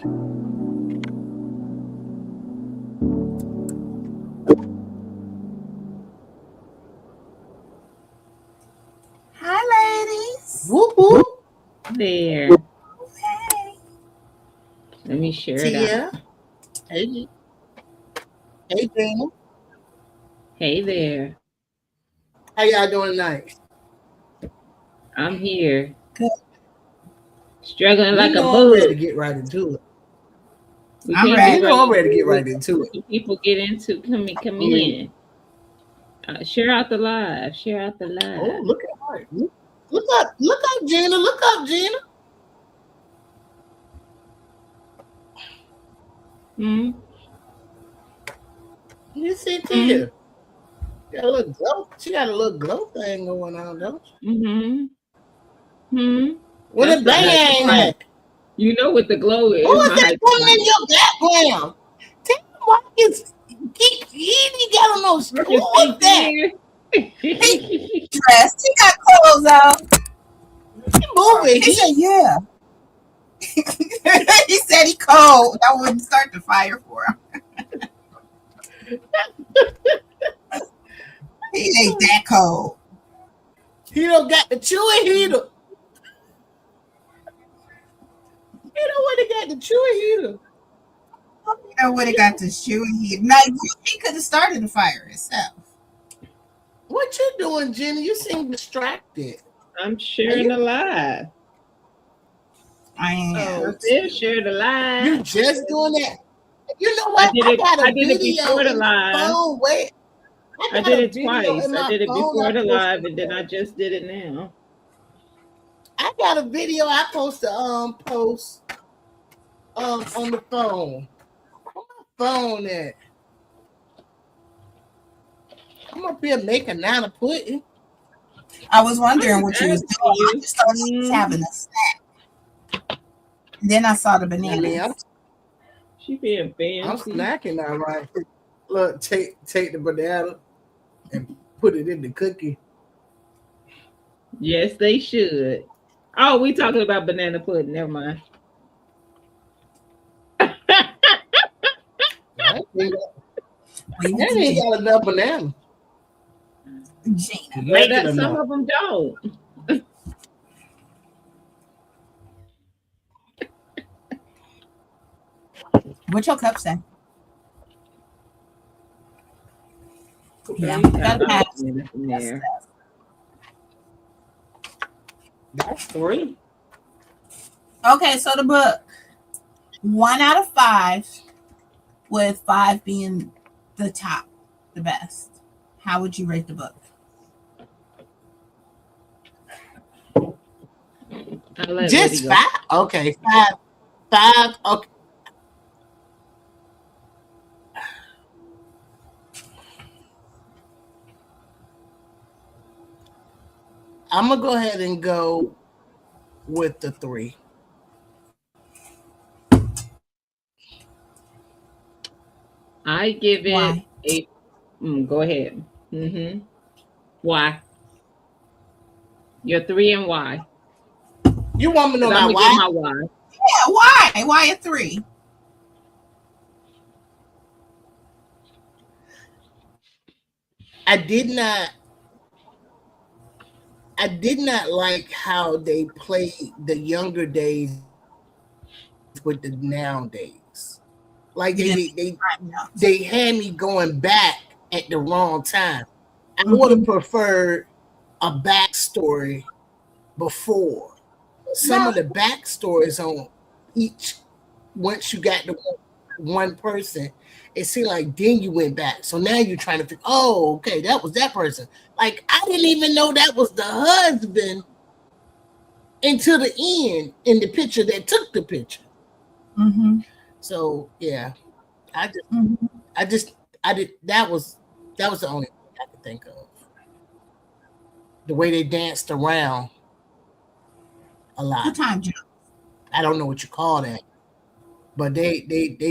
Hi, ladies. Whoop whoop. There. Hey. Let me share it Tia. out. Hey, hey, Dana. Hey there. How y'all doing tonight? I'm here. Good. Struggling You like a know I'm ready to bug. get right into it. We I'm can't You get ready. right know I'm ready to get into right it. into it. The people get into come Mm. in. Share out the live. Share out the Oh, live. look at her. Look up, Gina. Look up, Gina. Hmm. You see Hmm. Tia. Got a little glow. She got a little glow thing going on, don't she? Hmm. Hmm. Where the That's bang my. at? You know what the glow Who is? is My that coming in hyperviolet. your background? Tell me why he got on those. You Who can was see that? He fear. dressed. He got clothes on. He moving. He said, He yeah. He said he cold. I wouldn't start the fire for him. He ain't that cold. he don't got the chewy heater. He don't want to got the chewy heater. You know what? It got to shoe. He could have started the fire himself. What you doing, Jenny? You seem distracted. I'm Are sharing you? the live. I I am. Oh, said share the you live. just doing that? You know I what? did I it. got I a did it video before the in my live. phone. Wait, I I got did a it video in twice. I my did it phone. I before the live, posted. and then I just did it now. I got a video I posted post on the phone. On my phone at. I'm up here making out a pudding. I was I'm wondering just what you was asking doing. I you. just thought she was having a snack. Then I saw the I mean, bananas. She being I'm fancy. snacking now, right? Look, take the banana and put it in the cookie. Yes, they should. Oh, we talking about banana pudding. Never mind. That ain't Leave it that to ain't got enough banana. Gina. Well, Make it that some enough. of them don't. What your cup say? Girl, Yeah, you you got a gotta lot of pass. bananas in That's there. stuff. That's three. Okay, so the book 1 out of 5, with 5 being the top, the best. How would you rate the book? I'll let Lady Just go. 5? Okay, five. Five. Okay. I'm gonna go ahead and go with the 3. I give it Why? a. Go ahead. Mm-hmm. Why? You're three and why? You want me to know Because I'm my gonna give why? my why. Yeah, why? Why a 3? I did not. I did not like how they played the younger days with the nowadays. Like You they didn't they like they, the time jumps. they had me going back at the wrong time. I would have Mm-hmm. preferred a backstory before. Some No. of the backstories on each once you got to one person, it seemed like then you went back. So now you're trying to think, oh, okay, that was that person. Like I didn't even know that was the husband until the end in the picture that took the picture. Mm-hmm. So yeah, I just Mm-hmm. I just I did that was the only thing I could think of. The way they danced around a The lot. time jump. I don't know what you call that, but they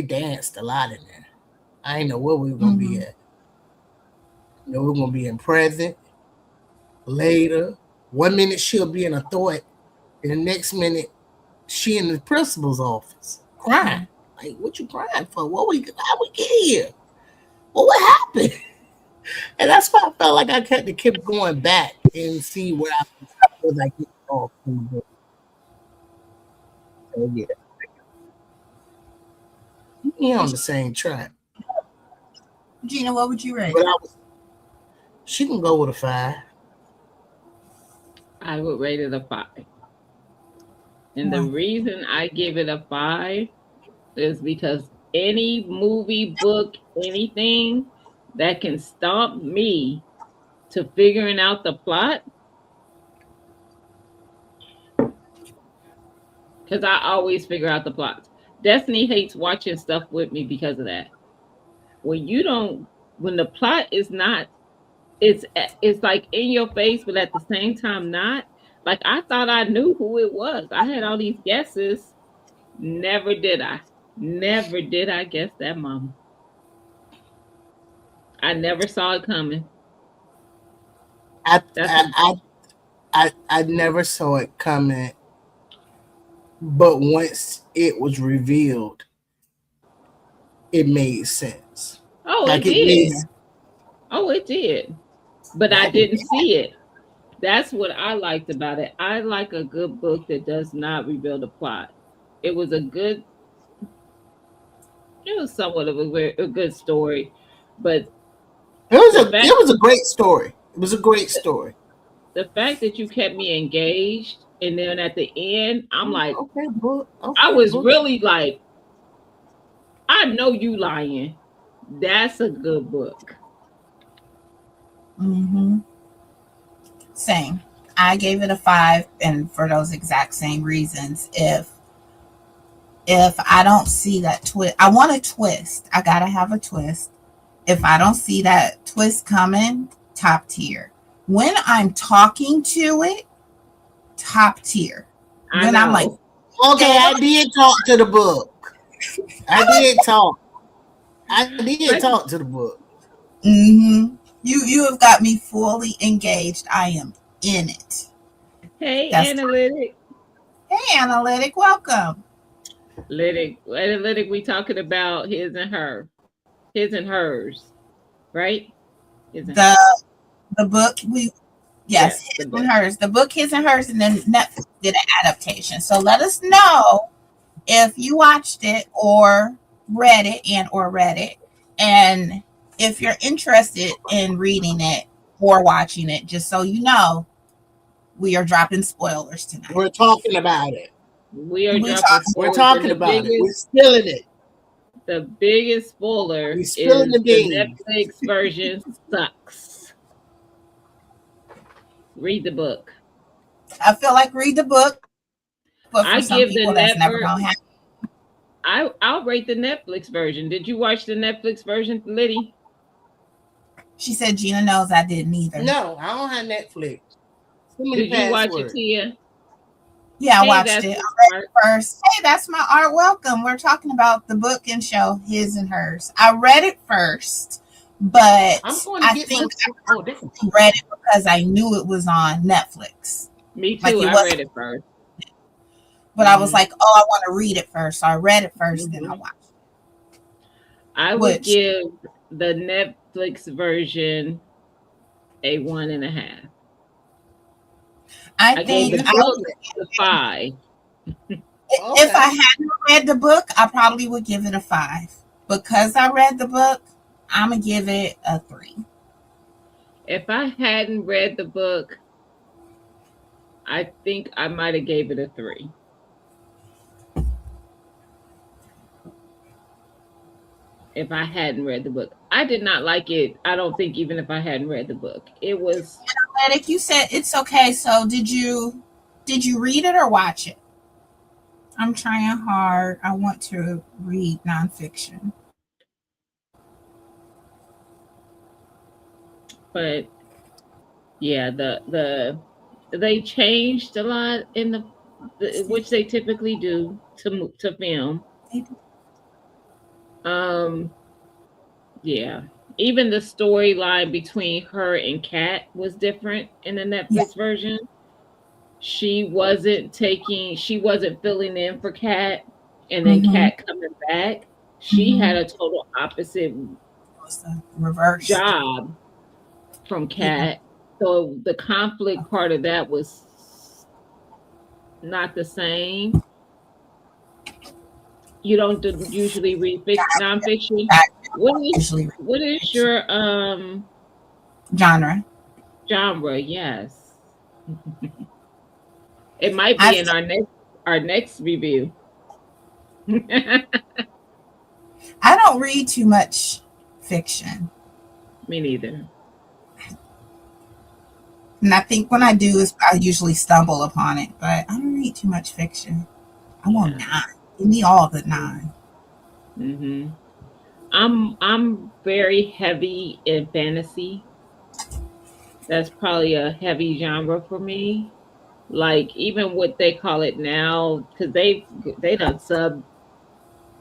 danced a lot in there. I didn't know where we were gonna be Mm-hmm. at. You know, we are gonna be in present, later. 1 minute she'll be in a thought, and the next minute she in the principal's office. crying. Like, what you crying for? How we get here? Well, what happened? And that's why I felt like I had to keep going back and see where I was like getting off from the book. So yeah, he on the same track. Gina, what would you rate? But she can go with a 5. I would rate it a 5. And the reason I give it a 5 is because any movie, book, anything that can stomp me to figuring out the plot, because I always figure out the plots. Destiny hates watching stuff with me because of that. When the plot is not, it's like in your face, but at the same time not. Like I thought I knew who it was. I had all these guesses. Never did I. Never did I guess that mama. I never saw it coming. I never saw it coming, but once it was revealed, it made sense. Oh, like it did. Oh, it did. But I didn't see it. That's what I liked about it. I like a good book that does not reveal the plot. It was somewhat of a good story, but it was a great story. It was a great story. The fact that you kept me engaged, and then at the end, I'm like, okay, book. Okay, I was really like, I know you lying. That's a good book. Mm-hmm. Same. I gave it a 5, and for those exact same reasons. If I don't see that twist, I want a twist. I gotta have a twist. If I don't see that twist coming, top tier. When I'm talking to it, top tier. When I'm like, okay, I did talk to the book. I did talk to the book. Mm-hmm. You have got me fully engaged. I am in it. Hey, Analytic. Hey, Analytic. Welcome. Analytic, we talking about his and hers, right? The book his and hers. The book his and hers, and then Netflix did an adaptation. So let us know if you watched it or read it, and if you're interested in reading it or watching it. Just so you know, we are dropping spoilers tonight. We're talking about it. We're talking about it. We're spilling it. The biggest spoiler is the Netflix version sucks. Read the book. I feel like read the book, but for I some give people, that's never gonna happen. I'll rate the Netflix version. Did you watch the Netflix version, Liddy? She said Gina knows I didn't either. No, I don't have Netflix. Did you watch it, Tia? Yeah, I watched it. I read it first. Hey, that's my art. Welcome. We're talking about the book and show, his and hers. I read it first, but I think I read it because I knew it was on Netflix. Me too. I read it first. But I was like, oh, I want to read it first. So I read it first, then I watched it. I would give the Netflix version a 1.5. I think gave the book a 5. If I hadn't read the book, I probably would give it a 5. Because I read the book, I'm going to give it a 3. If I hadn't read the book, I think I might have gave it a 3. If I hadn't read the book, I did not like it. I don't think even if I hadn't read the book, it was. Analytic, you said it's okay. So did you read it or watch it? I'm trying hard. I want to read nonfiction. But yeah, they changed a lot in the which they typically do to film. Yeah. Even the storyline between her and Kat was different in the Netflix version. She wasn't filling in for Kat. and then Mm-hmm. Cat coming back, she Mm-hmm. had a total opposite Was the reverse. job from Yeah. Cat. So the conflict part of that was not the same. You don't usually read nonfiction. I What don't is usually read what is fiction. your Genre. genre? Yes. It might I be in our next review. Me I don't read too much fiction. neither. And I think when I do is I usually stumble upon it, but I don't read too much fiction. I want Yeah. nine. Give me all the nine. hmm I'm very heavy in fantasy. That's probably a heavy genre for me. Like even what they call it now, because they done sub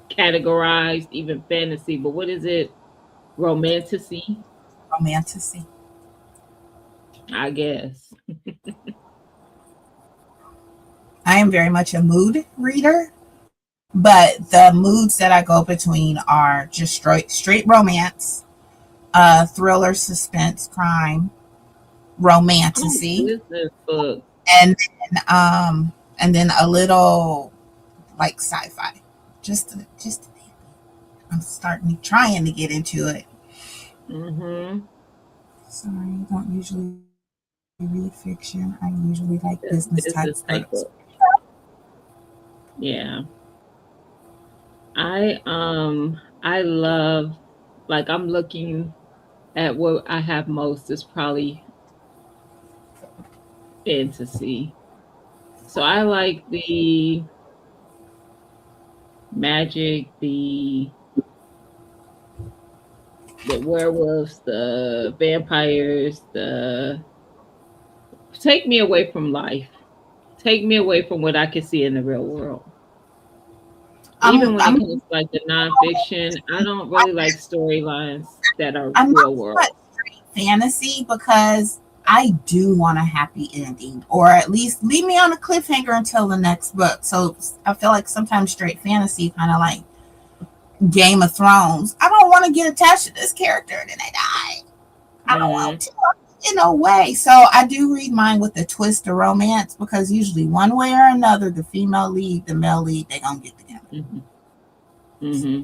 categorized even fantasy. But what is it? Romantasy, Romantasy. I guess. I am very much a mood reader, but the moods that I go between are just straight romance, thriller, suspense, crime, Oh, romantasy, business book. and and then a little like sci-fi. Just I'm starting trying to get into it. Mm-hmm. Sorry, I don't usually read fiction. I usually like This business type business type books. book. Yeah. I love, like, I'm looking at what I have most is probably fantasy. So I like the magic, the werewolves, the vampires, the take me away from life. Take me away from what I can see in the real world. Even when it I'm comes to like the nonfiction, I don't really like storylines that are I'm not real too much world. straight fantasy because I do want a happy ending, or at least leave me on a cliffhanger until the next book. So I feel like sometimes straight fantasy, kind of like Game of Thrones, I don't want to get attached to this character and then they die. I don't want hmm to, in a way. So I do read mine with a twist of romance because usually one way or another, the female lead, the male lead, they gonna get together. hmm hmm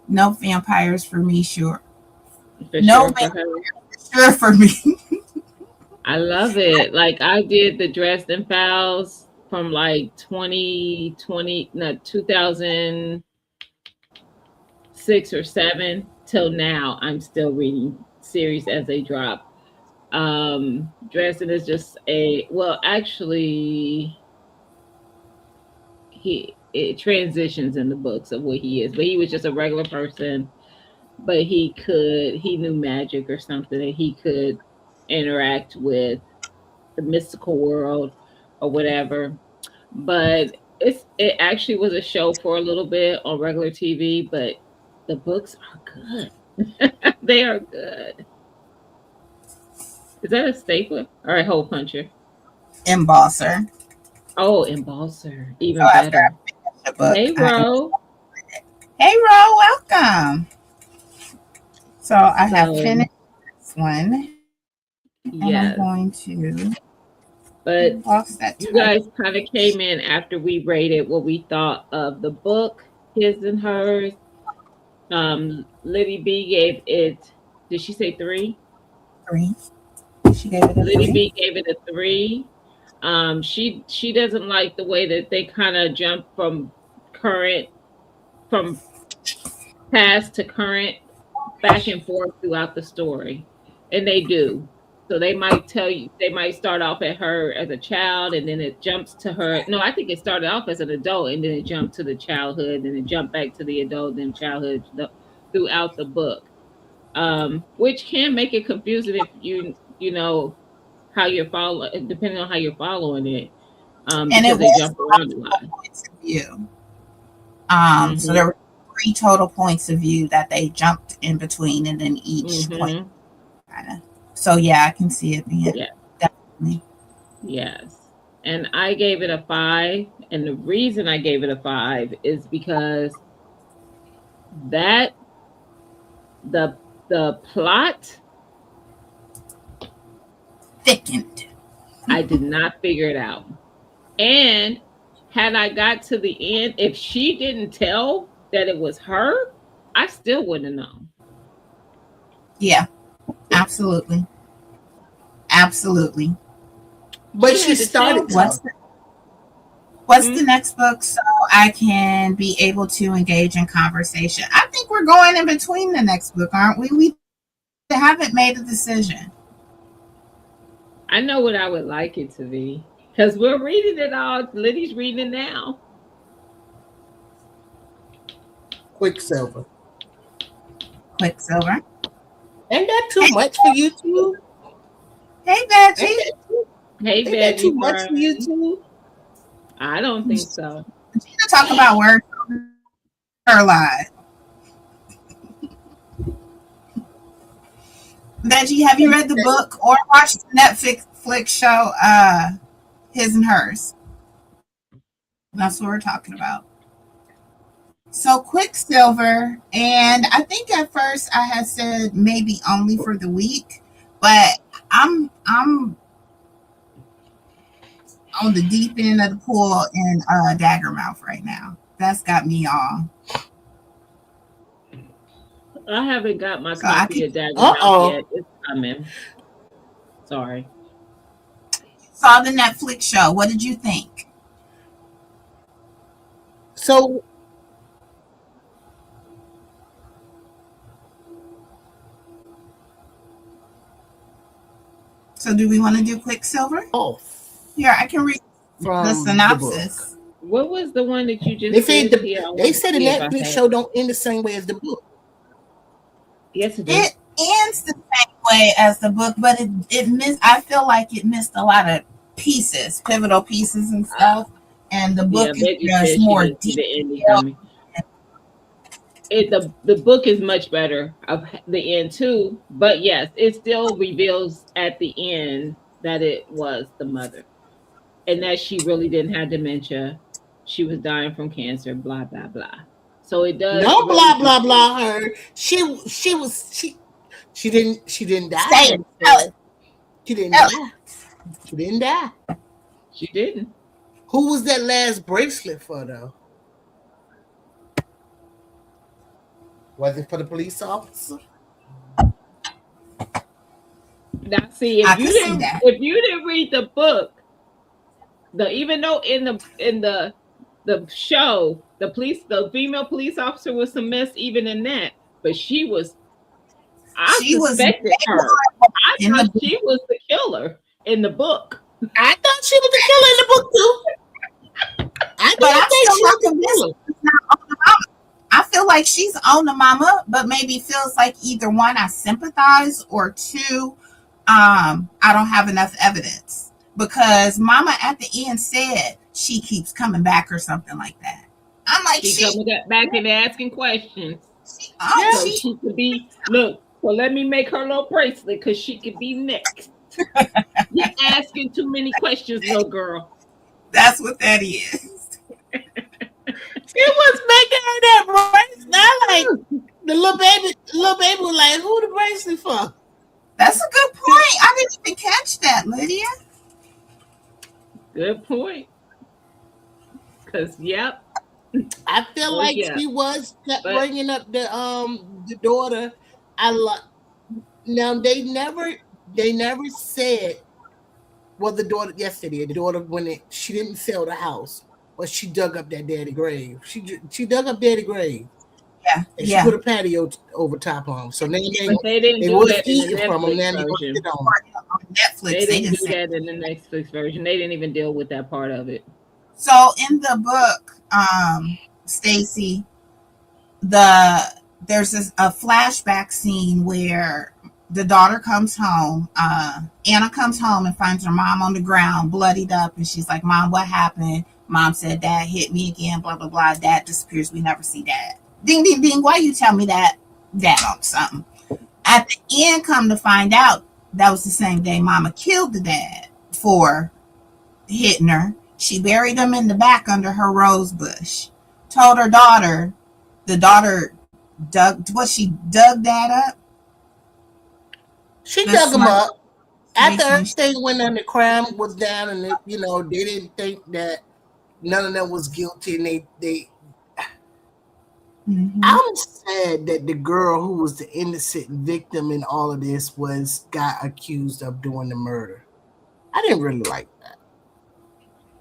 No vampires for me, sure. For No sure for vampires, her. sure for me. I love it. Like I did the Dresden Files from like 2020, no, 2006 or 7 till now. I'm still reading series as they drop. Dresden is just a, well, actually he it transitions in the books of what he is, but he was just a regular person, but he knew magic or something, and he could interact with the mystical world or whatever. But it actually was a show for a little bit on regular TV, but the books are good. They are good. Is that a stapler or a hole puncher? Embosser. Oh, embosser, So even after I better. finish the book, Hey, Ro. hey Ro, welcome. So I have So finished this one, and I'm yes, going to but emboss that you title. guys kind of came in after we rated what we thought of the book, his and hers. Liddy B gave it. Did she say 3? Three. She gave it a Liddy three. B gave it a 3. She doesn't like the way that they kind of jump current from past to current back and forth throughout the story, and they do. So they might tell you, they might start off at her as a child, and then it jumps to her. No, I think it started off as an adult, and then it jumped to the childhood, and it jumped back to the adult and childhood throughout the book, which can make it confusing if you know how you're following, depending on how you're following it, And it because they was jump around a lot. multiple points of view. So hmm there were three total points of view that they jumped in between, and then each point hmm kind of. So yeah, I can see it being Yeah. definitely. Yes. And I gave it a 5. And the reason I gave it a 5 is because that the plot, Thickened. I did not figure it out. And had I got to the end, if she didn't tell that it was her, I still wouldn't have known. Yeah, absolutely. Absolutely. But She she had to tell started. them. What's the next book so I can be able to engage in conversation? I think we're going in between the next book, aren't we? We haven't made a decision. I know what I would like it to be because we're reading it all. Liddy's reading it now. Quicksilver. Quicksilver. Ain't that too much for you two? Hey, Veggie. Hey, Ain't that too much for Veggie. you two? I don't think so. Gina talk about words her life. Veggie, have you read the book or watched the Netflix show His and Hers? That's what we're talking about. So Quicksilver, and I think at first I had said maybe only for the week, but I'm on the deep end of the pool in Dagger Mouth right now. That's got me all. I haven't got my So I copy could of Dagger Mouth Uh-oh. yet. It's coming. Sorry. saw the Netflix show. What did you think? So So do we want to do Quicksilver? Here, I can read from the the book. synopsis. What was the one that you just They said said here? I want they to said the see if I Netflix have show it. don't end the same way as the book. Yes, it did. It ends the same way as the book, but it missed. I feel like it missed a lot of pieces, pivotal pieces and stuff. And the book Yeah, is Becky just said she more didn't see the ending detailed. coming. The book is much better of the end too, but yes, it still reveals at the end that it was the mother and that she really didn't have dementia. She was dying from cancer, blah blah blah. So it does No really blah blah blah her. She didn't die. Say it. Tell it. She didn't Tell die. She didn't die. She didn't. Who was that last bracelet for though? Was it for the police officer? Now, see, I can see that. if you didn't read the book, even though in the show the female police officer was some mess even in that, but she was. I suspected her. I thought she was the killer in the book. I thought she was the killer in the book too. I think she was the killer. I feel like she's on the mama, but maybe feels like either one, I sympathize, or two, I don't have enough evidence. Because mama at the end said she keeps coming back or something like that. I'm like, she coming back and asking questions. She could be, look, well, let me make her little bracelet because she could be next. You're asking too many questions, little girl. That's what that is. She was making her that bracelet. Like the little baby was like, who the bracelet for? That's a good point. I didn't even catch that, Lydia. Good point. Because yep. I feel like she was bringing up the daughter. Now they never said. Well, the daughter yesterday, the daughter when she didn't sell the house, but she dug up that daddy grave. She dug up daddy grave. Yeah, and she put a patio over top of him. So now they didn't do that in the Netflix version. Netflix, they didn't do that in the Netflix version. They didn't even deal with that part of it. So in the book, Stacy, there's a flashback scene where the daughter comes home. Anna comes home and finds her mom on the ground, bloodied up, and she's like, "Mom, what happened?" Mom said, "Dad hit me again, blah, blah, blah." Dad disappears. We never see Dad. Ding, ding, ding. Why you tell me that? Dad on something. At the end, come to find out, that was the same day Mama killed the dad for hitting her. She buried him in the back under her rose bush. Told her daughter, the daughter she dug that up? She The dug him smart up. After Mason. everything went on, the crime was down, and they didn't think that none of them was guilty, and they. Mm-hmm. I'm sad that the girl who was the innocent victim in all of this got accused of doing the murder. I didn't really like that.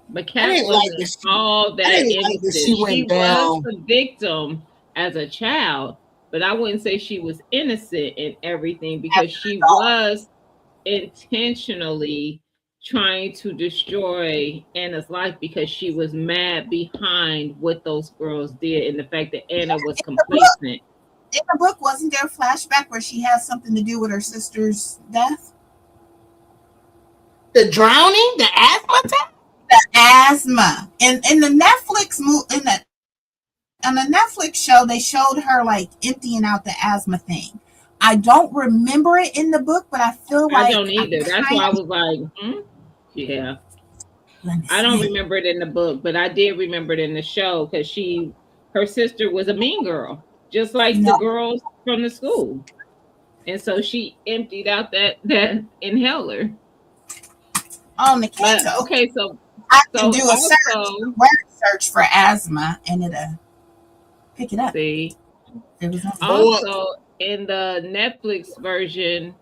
But Kat wasn't all that innocent. She went was down. the victim as a child, but I wouldn't say she was innocent in everything because she was intentionally trying to destroy Anna's life because she was mad behind what those girls did and the fact that Anna was complacent. In the book, wasn't there a flashback where she has something to do with her sister's death? The drowning, the asthma attack? The asthma. In the Netflix on the Netflix show, they showed her like emptying out the asthma thing. I don't remember it in the book, but I feel like I don't either. That's why I was like, yeah. I don't remember it in the book, but I did remember it in the show because her sister was a mean girl, just like the girls from the school, and so she emptied out that inhaler. On the case, okay, so I can do a word search for asthma, and it'll pick it up. See, also in the Netflix version,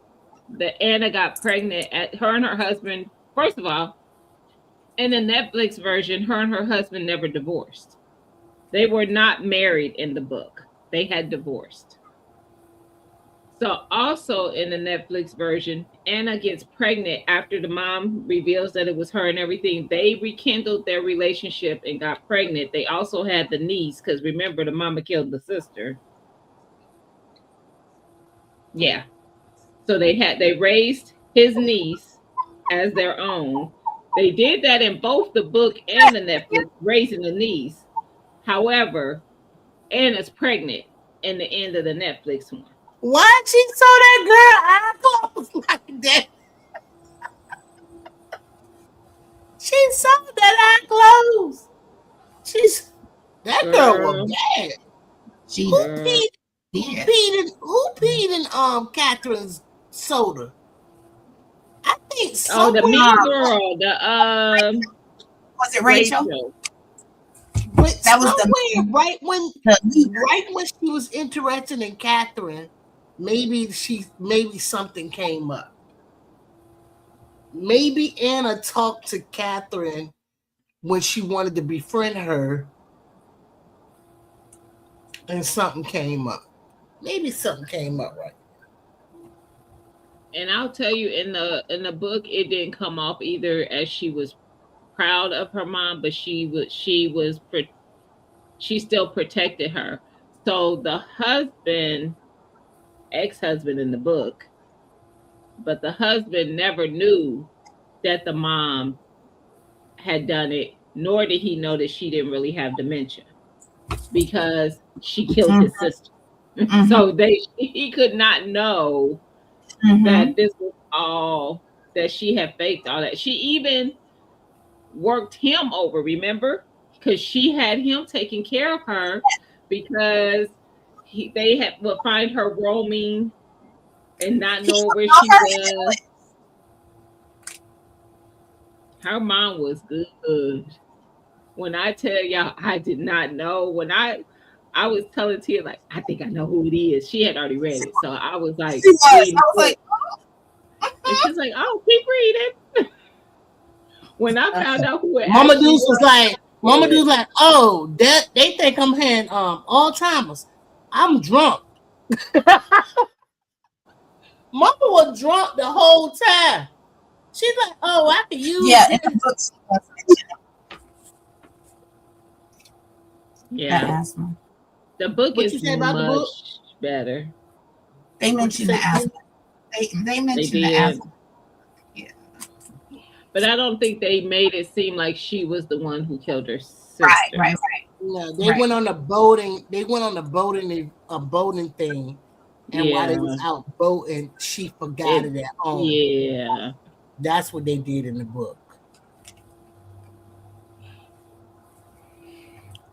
the Anna got pregnant at her and her husband. First of all, in the Netflix version, her and her husband never divorced. They were not married in the book. They had divorced. So also in the Netflix version, Anna gets pregnant after the mom reveals that it was her and everything. They rekindled their relationship and got pregnant. They also had the niece because remember the mama killed the sister. Yeah. So they raised his niece as their own. They did that in both the book and the Netflix, raising the niece. However, Anna's pregnant in the end of the Netflix one. Why she saw that girl eye closed like that? She saw that eye closed. That girl was bad. Who peed in Catherine's soda? I think so. Oh, the mean girl. Was it Rachel? But that was right when she was interested in Catherine. Maybe something came up. Maybe Anna talked to Catherine when she wanted to befriend her, and something came up. Maybe something came up, right? And I'll tell you, in the book, it didn't come off either as she was proud of her mom, but she still protected her. So the ex-husband in the book, but the husband never knew that the mom had done it, nor did he know that she didn't really have dementia because she killed his sister. So he could not know that this was all that she had faked all that. She even worked him over, remember? Because she had him taking care of her because they would find her roaming and not know where she was. Her mom was good. When I tell y'all, I did not know. When I was telling Tia, like, I think I know who it is. She had already read it. So I was like, and she's like, oh, keep reading. When I found out who it Mama Deuce was like, oh, they think I'm having Alzheimer's. I'm drunk. Mama was drunk the whole time. She's like, oh, I can use in the books. Yeah. The book is much better. They mentioned the asthma. They mentioned the asthma. Yeah. But I don't think they made it seem like she was the one who killed her sister. Right. No, they went on a boating. They went on a boating thing, and while they was out boating, she forgot it at home. Yeah, that's what they did in the book.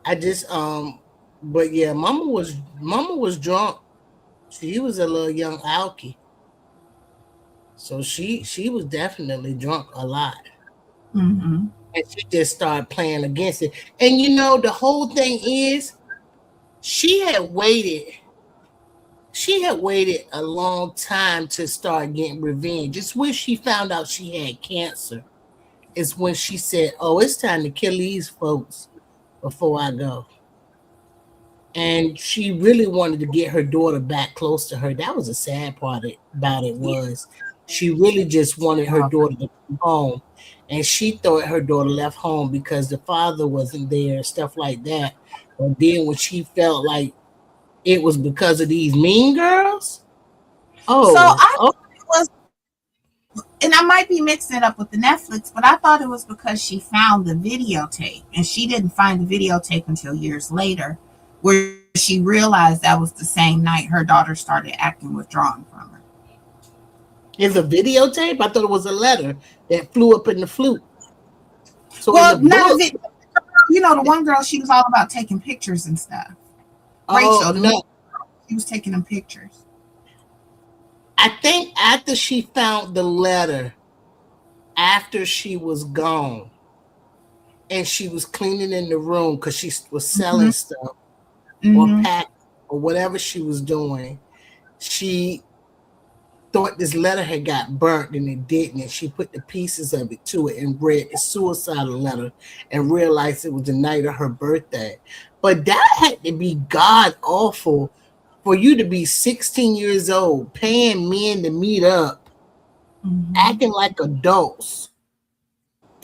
I just but yeah, Mama was drunk. She was a little young alky. So she was definitely drunk a lot. Mm-hmm. And she just started playing against it. And you know, the whole thing is she had waited she had waited a long time to start getting revenge. Just when she found out she had cancer is when she said, "Oh, it's time to kill these folks before I go." And she really wanted to get her daughter back close to her. That was a sad part about it was she really just wanted her daughter to come home, and she thought her daughter left home because the father wasn't there and stuff like that. But then when she felt like it was because of these mean girls, So oh, I oh, thought it was, and I might be mixing it up with the Netflix, but I thought it was because she found the videotape, and she didn't find the videotape until years later, where she realized that was the same night her daughter started acting withdrawn from her. it's a videotape. I thought it was a letter that flew up in the flute. So in the Well, not a book, video. You know, the one girl, she was all about taking pictures and stuff. oh Rachel, the main, no, she was taking them pictures. I think after she found the letter, after she was gone, and she was cleaning in the room because she was Mm-hmm. selling stuff or Mm-hmm. packing or whatever she was doing, she thought this letter had got burnt and it didn't. And she put the pieces of it to it and read the suicidal letter and realized it was the night of her birthday. But that had to be god awful for you to be 16 years old, paying men to meet up, Mm-hmm. acting like adults,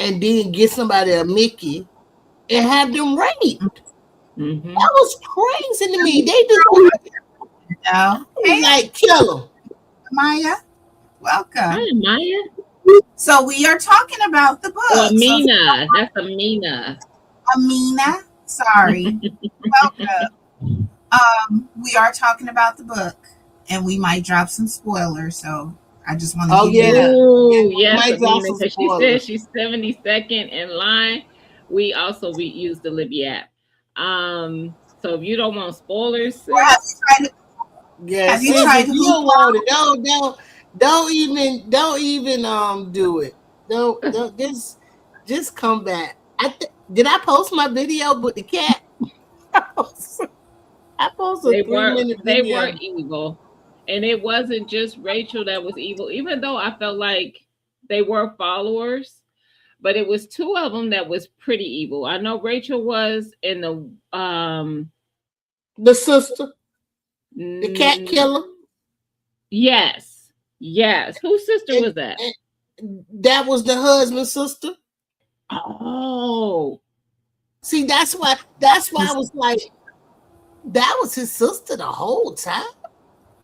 and then get somebody a Mickey and have them raped. Mm-hmm. That was crazy to me. They just was No. Hey, like kill them. Maya, welcome. Hi, Maya. So we are talking about the Or book. So Amina. That's Amina. Amina, sorry, welcome. We are talking about the book, and we might drop some spoilers. So I just want to Oh give you yeah, that. yeah. Oh, We yes, might drop Amina. some Because she said spoilers. she's 72nd in line. We use the Libby app. So if you don't want spoilers, Or have sis, you tried to Yeah, have you sis, tried if to you move don't want it, don't even do it. Don't just come back. Did I post my video with the cat? I posted a they three were minute they were video. evil. And it wasn't just Rachel that was evil, even though I felt like they were followers, but it was two of them that was pretty evil. I know Rachel was in the The sister, the cat mm, killer. yes. Yes. Whose sister And, was that? and that was the husband's sister. Oh, See, that's why I was like, that was his sister the whole time.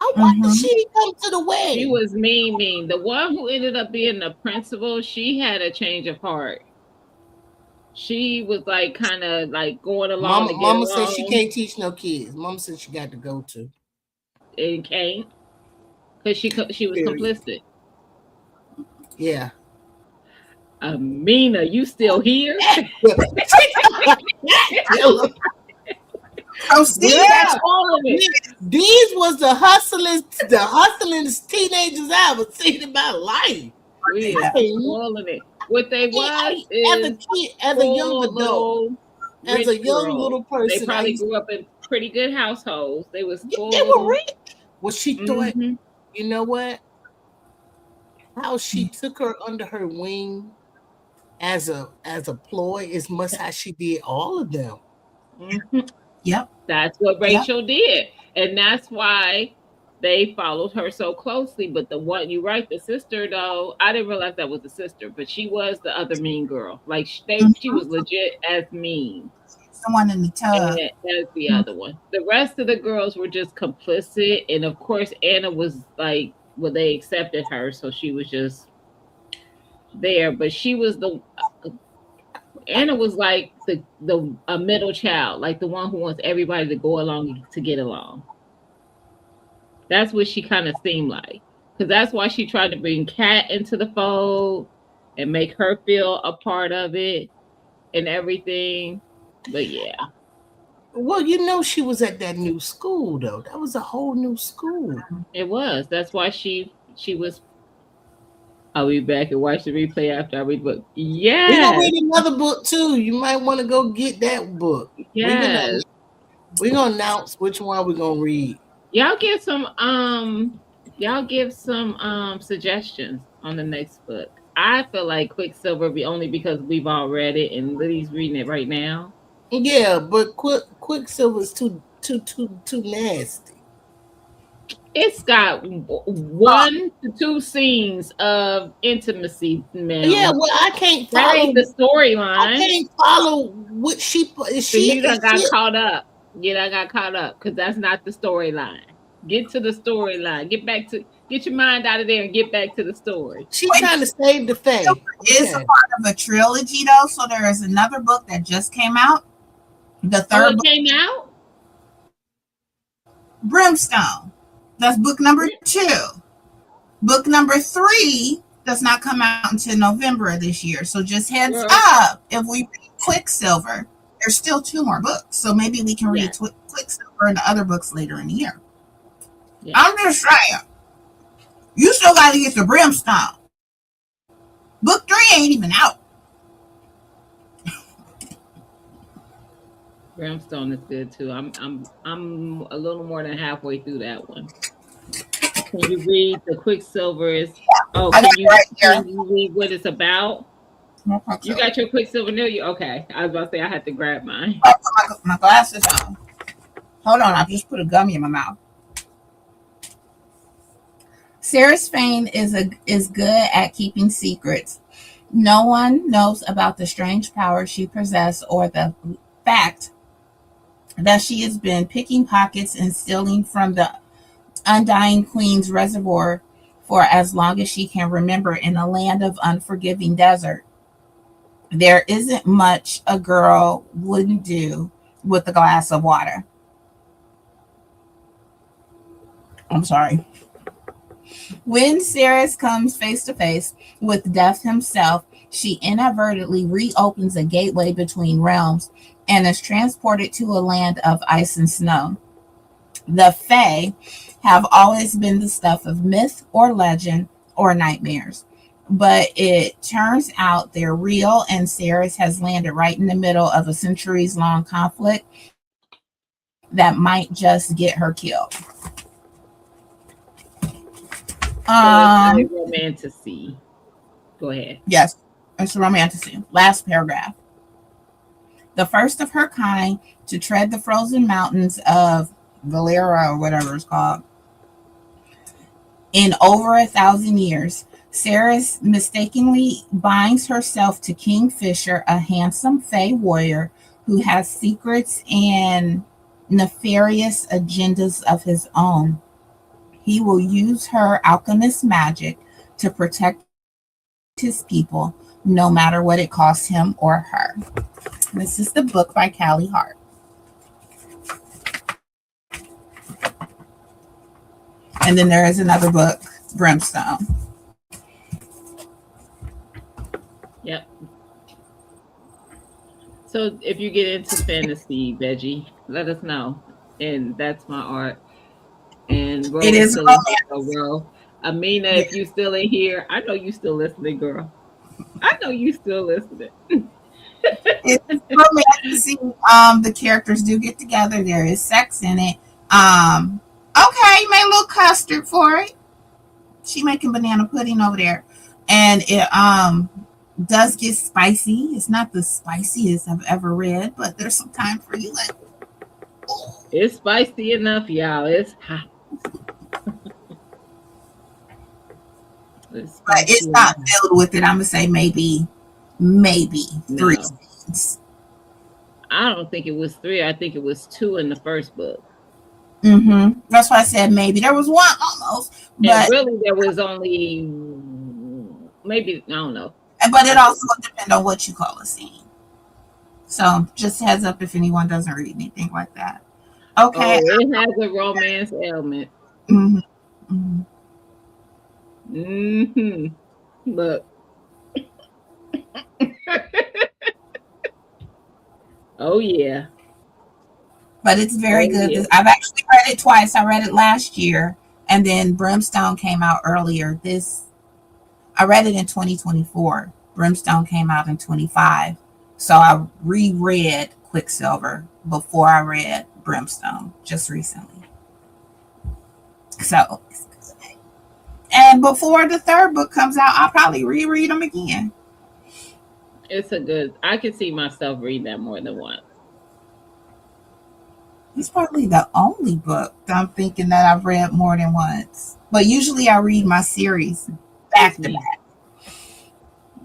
I wonder Mm-hmm. she didn't come to the she wedding. was mean. The one who ended up being the principal, she had a change of heart. She was like kind of like going along to get Mama said she along can't teach no kids. Mama said she got to go to. and came because she was Period. complicit. Yeah. Amina, you still here? Killer. Proceed. Yeah. All of it. These was the hustlingest teenagers I ever seen in my life. We I is ain't, spoiling it. What they I was ain't- as a is kid, as a young full adult, little as a rich young girls. little They person, probably grew up in pretty good households. They was they full were little. rich. Well, she thought, Mm-hmm. you know what? How she took her under her wing as a ploy as much as she did all of them. Mm-hmm. Yep. That's what Yep. Rachel did. And that's why they followed her so closely. But the one you right, the sister though, I didn't realize that was the sister, but she was the other mean girl. Like she Mm-hmm. was legit as mean Someone in the tub. as the other one. The rest of the girls were just complicit. And of course Anna was like, well, they accepted her, so she was just there. But she was the Anna was like the a middle child, like the one who wants everybody to go along to get along. That's what she kind of seemed like. Because that's why she tried to bring Kat into the fold and make her feel a part of it and everything. But yeah. Well, you know she was at that new school though. That was a whole new school. It was. That's why she was. I'll be back and watch the replay after I read the book. We're gonna Yes, read another book too. You might want to go get that book. We're gonna yes. we're gonna announce which one we're gonna read. Y'all give some suggestions on the next book. I feel like Quicksilver be only because we've all read it and Liddy's reading it right now. Yeah, but Quicksilver's too nasty. It's got one to two scenes of intimacy, Yeah, ma'am. well, I can't That follow. ain't the I storyline. can't follow what she is. So you Is done got she? caught up. You done got caught up because that's not the storyline. Get to the storyline. Get your mind out of there and get back to the story. She's trying to save the Fae. Is a Okay. part of a trilogy though, so there is another book that just came out. The Oh, third it book, came out? Brimstone. That's book number 2. Book number 3 does not come out until November of this year. So just heads Girl, up, if we read Quicksilver, there's still 2 more books. So maybe we can read yes, Quicksilver and the other books later in the year. yes. I'm just saying, you still got to get the Brimstone. Book 3 ain't even out. Brimstone is good too. I'm a little more than halfway through that one. Can you read the Quicksilver is oh I got it right here. can you read what it's about? No You Quicksilver. got your Quicksilver near you? Okay. I was about to say I had to grab mine. I'll put my glasses on. Hold on, I just put a gummy in my mouth. Sarah's Fane is good at keeping secrets. No one knows about the strange power she possesses or the fact that she has been picking pockets and stealing from the undying queen's reservoir for as long as she can remember in a land of unforgiving desert. There isn't much a girl wouldn't do with a glass of water. I'm sorry. When Ceres comes face to face with Death himself, she inadvertently reopens a gateway between realms and is transported to a land of ice and snow. The Fae have always been the stuff of myth or legend or nightmares. But it turns out they're real, and Ceres has landed right in the middle of a centuries long conflict that might just get her killed. So it's a romantasy. Go ahead. Yes, it's romanticism. Last paragraph. The first of her kind to tread the frozen mountains of Valera or whatever it's called in over 1,000 years. Sarah mistakenly binds herself to Kingfisher, a handsome Fey warrior who has secrets and nefarious agendas of his own. He will use her alchemist magic to protect his people, no matter what it costs him or her. This is the book by Callie Hart. And then there is another book, Brimstone. Yep. So if you get into fantasy, Veggie, let us know. And that's my art. And Ro It is is still in here. So Ro. Amina, if you still in here, I know you still listening, girl. I know you still listening. It's romantic. The characters do get together. There is sex in it. Okay, you made a little custard for it. She making banana pudding over there, and it does get spicy. It's not the spiciest I've ever read, but there's some time for you. Like, It's spicy enough, y'all. It's hot. It's but it's spicy not enough. filled with it. I'm gonna say maybe 3 No. scenes. I don't think it was 3. I think it was 2 in the first book. That's why I said maybe. There was one almost, And but really there was only maybe I don't know. it also depends on what you call a scene. So just heads up if anyone doesn't read anything like that. Okay. Oh, it has a romance element. hmm hmm Mm-hmm. Look. Oh yeah. but it's very Oh good. yeah. I've actually read it twice. I read it last year, and then Brimstone came out earlier. I read it in 2024. Brimstone came out in 25. So I reread Quicksilver before I read Brimstone just recently. So, and before the third book comes out, I'll probably reread them again. It's a good. I can see myself reading that more than once. It's probably the only book that I'm thinking that I've read more than once. But usually I read my series back It's to me. back.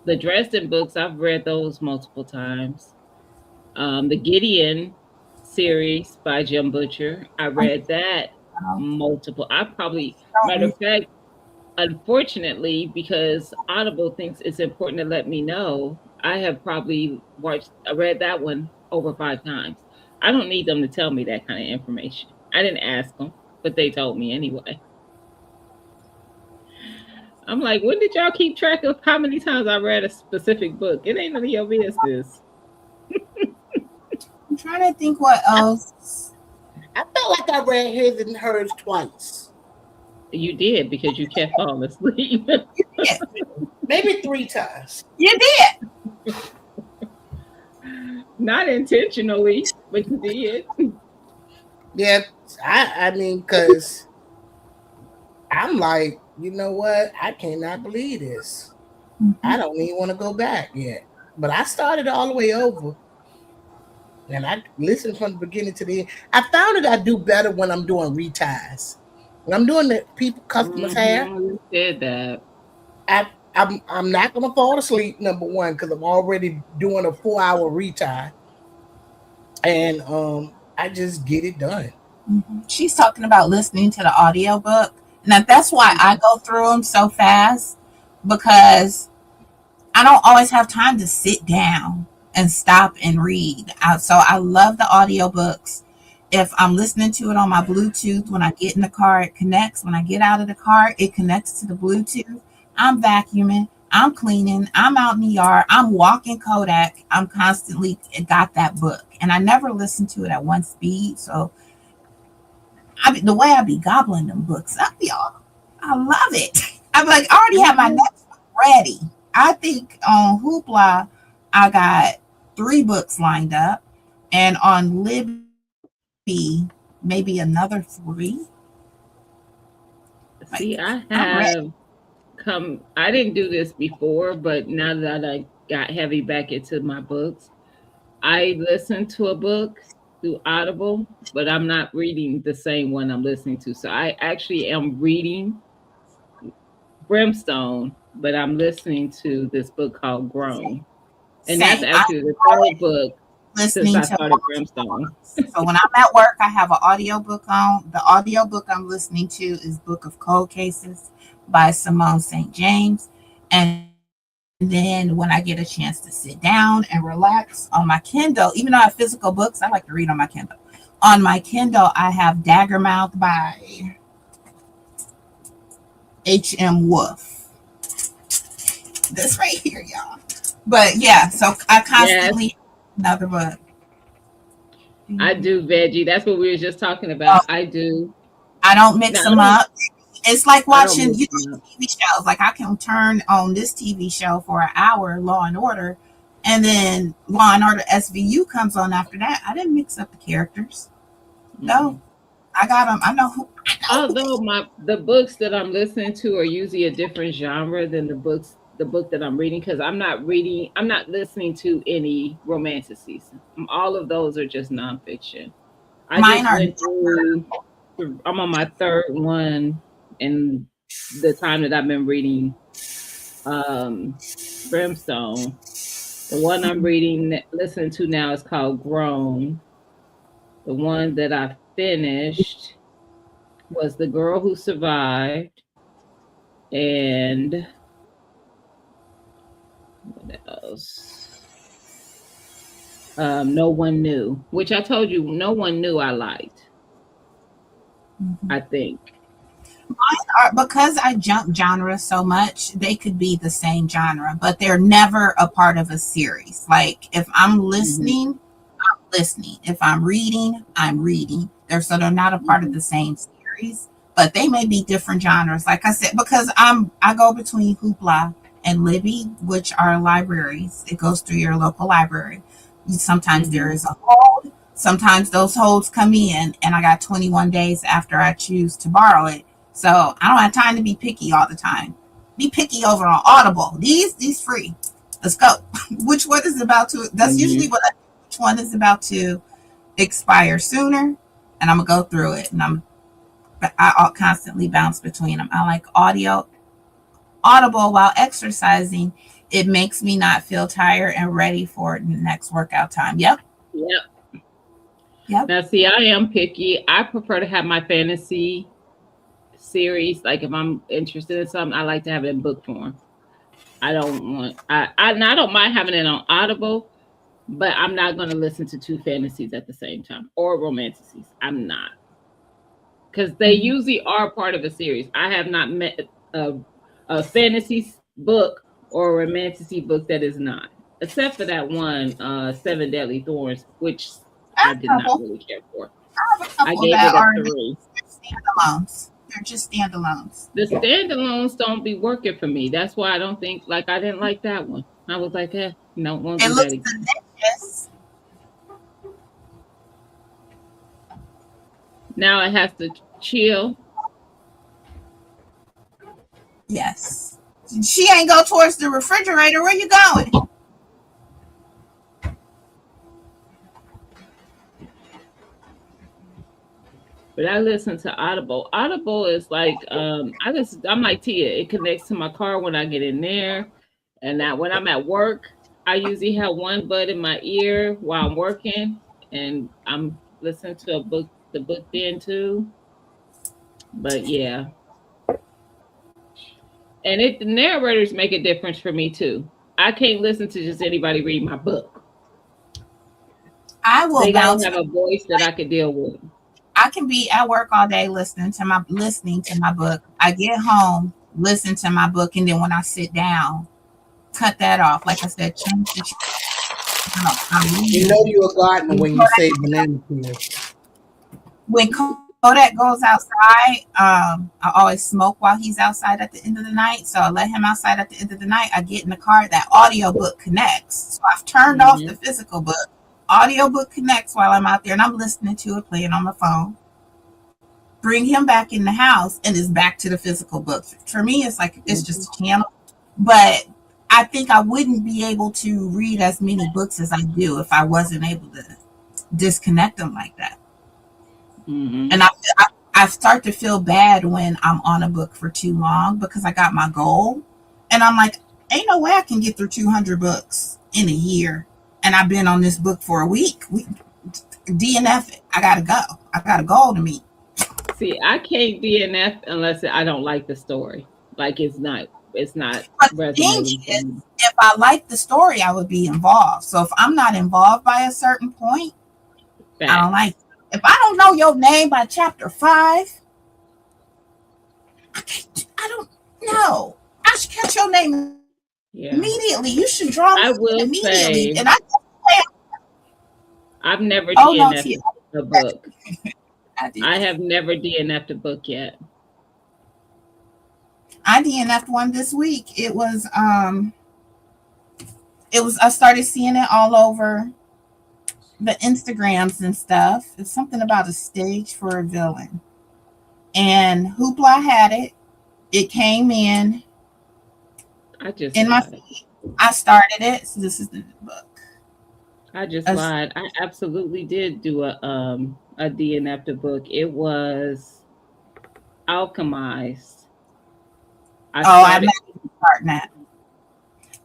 The Dresden books, I've read those multiple times. The Gideon series by Jim Butcher, I read that I multiple. I probably, don't matter read of fact, unfortunately, because Audible thinks it's important to let me know, I have probably I read that one over 5 times. I don't need them to tell me that kind of information. I didn't ask them, but they told me anyway. I'm like, when did y'all keep track of how many times I read a specific book? It ain't none of your business. I'm trying to think what I, else. I felt like I read his and hers twice, You did because you kept falling asleep. Yeah, maybe 3 times. you did. Not intentionally, but you did. Yeah, I mean, because I'm like, you know what? I cannot believe this. I Mhm. don't even want to go back yet. But I started all the way over and I listened from the beginning to the end. I found that I do better when I'm doing reties. When I'm doing the people customers hair, You said that. I'm not gonna fall asleep, number one, because I'm already doing a 4 hour retie. And I just get it done. She's talking about listening to the audiobook. Now that's why I go through them so fast because I don't always have time to sit down and stop and read. So I love the audiobooks. If I'm listening to it on my Bluetooth, when I get in the car, it connects. When I get out of the car, it connects to the Bluetooth. I'm vacuuming, I'm cleaning, I'm out in the yard, I'm walking Kodak. I'm constantly got that book. And I never listen to it at one speed. So the way I be gobbling them books up, y'all, I love it. I'm like, I already have my Mhm. next one ready. I think on Hoopla, I got 3 books lined up, and on Libby, maybe another 3. Like, See, I I'm ready. have come. I didn't do this before, but now that I got heavy back into my books, I listen to a book through Audible, but I'm not reading the same one I'm listening to. So I actually am reading Brimstone, but I'm listening to this book called Grown. And that's Same. I'm actually the third book since listening I to started multiple Brimstone. books. So when I'm at work, I have an audiobook on. The audiobook I'm listening to is Book of Cold Cases by Simone St. James. And then when I get a chance to sit down and relax on my Kindle, even though I have physical books, I like to read on my Kindle. On my Kindle, I have Daggermouth by H.M. Wolf. This right here, y'all. But yeah, so I Yes, constantly another book. I do veggie. That's what we were just talking Oh, about. I do. I don't Now mix them up. It's like I don't watching, mix them up. TV shows. Like I can turn on this TV show for an hour, Law and Order, and then Law and Order SVU comes on after that. I didn't mix up the characters. No, Mm-mm. I got them. I know who. I know who they. Although the books that I'm listening to are usually a different genre than the book that I'm reading because I'm not listening to any romantices. All of those are just nonfiction. I Mine just are. went through. I'm on my third one in the time that I've been reading um, Brimstone. The one I'm reading, listening to now is called Grown. The one that I finished was The Girl Who Survived, and what else? No One Knew, which I told you, No One Knew I liked, Mhm. I think. Because I jump genres so much, they could be the same genre, but they're never a part of a series. Like if I'm Mhm. listening, listening. If I'm reading, I'm reading. They're not a part of the same series, but they may be different genres. Like I said, because I go between Hoopla and Libby, which are libraries. It goes through your local library. Sometimes there is a hold. Sometimes those holds come in, and I got 21 days after I choose to borrow it. So I don't have time to be picky all the time. Be picky over on Audible. These free. Let's go. Which one is about to? That's usually what I do. Which one is about to expire sooner, and I'm gonna go through it. And I'll constantly bounce between them. I like Audible while exercising. It makes me not feel tired and ready for the next workout time. Yep. Now, see, I am picky. I prefer to have my fantasy series. Like if I'm interested in something, I like to have it in book form. I don't mind having it on Audible, but I'm not going to listen to two fantasies at the same time or romanticies. I'm not, because they usually are part of a series. I have not met a fantasy book or a romantasy book that is not, except for that one, Seven Deadly Thorns, which I did not really care for. I gave it a 3. Standalones. They're just standalones. The standalones don't be working for me. That's why I don't think, like, I didn't like that one. I was like, no, won't do that again. Delicious. Now it has to chill. Yes. She ain't go towards the refrigerator. Where you going? But I listen to Audible. Audible is like I'm like Tia. It connects to my car when I get in there, and now when I'm at work, I usually have one bud in my ear while I'm working, and I'm listening to the book then too. But yeah, and the narrators make a difference for me too. I can't listen to just anybody read my book. They gotta have a voice that I could deal with. I can be at work all day listening to my book. I get home, listen to my book, and then when I sit down, cut that off. Like I said, change the. You know you're a gardener when you say banana peels. When Kodak goes outside, I always smoke while he's outside at the end of the night. So I let him outside at the end of the night. I get in the car. That audio book connects. So I've turned off the physical book. Audiobook connects while I'm out there, and I'm listening to it, playing on my phone. Bring him back in the house, and it's back to the physical book. For me, it's like it's just a channel. But I think I wouldn't be able to read as many books as I do if I wasn't able to disconnect them like that. And I start to feel bad when I'm on a book for too long because I got my goal, and I'm like, ain't no way I can get through 200 books in a year. And I've been on this book for a week. DNF it. I gotta go. I got a goal to meet. See, I can't DNF unless I don't like the story. Like it's not but resonating. If I like the story, I would be involved. So if I'm not involved by a certain point, I don't like it. If I don't know your name by chapter 5, I don't know. I should catch your name immediately. You should draw me immediately. And I've never DNF'd a book. I have never DNF'd a book yet. I DNF'd one this week. It was I started seeing it all over the Instagrams and stuff. It's something about a stage for a villain. And Hoopla had it. It came in. I started it. So this is the book. I just lied. I absolutely did do a DNF book. It was Alchemized. I'm not starting that.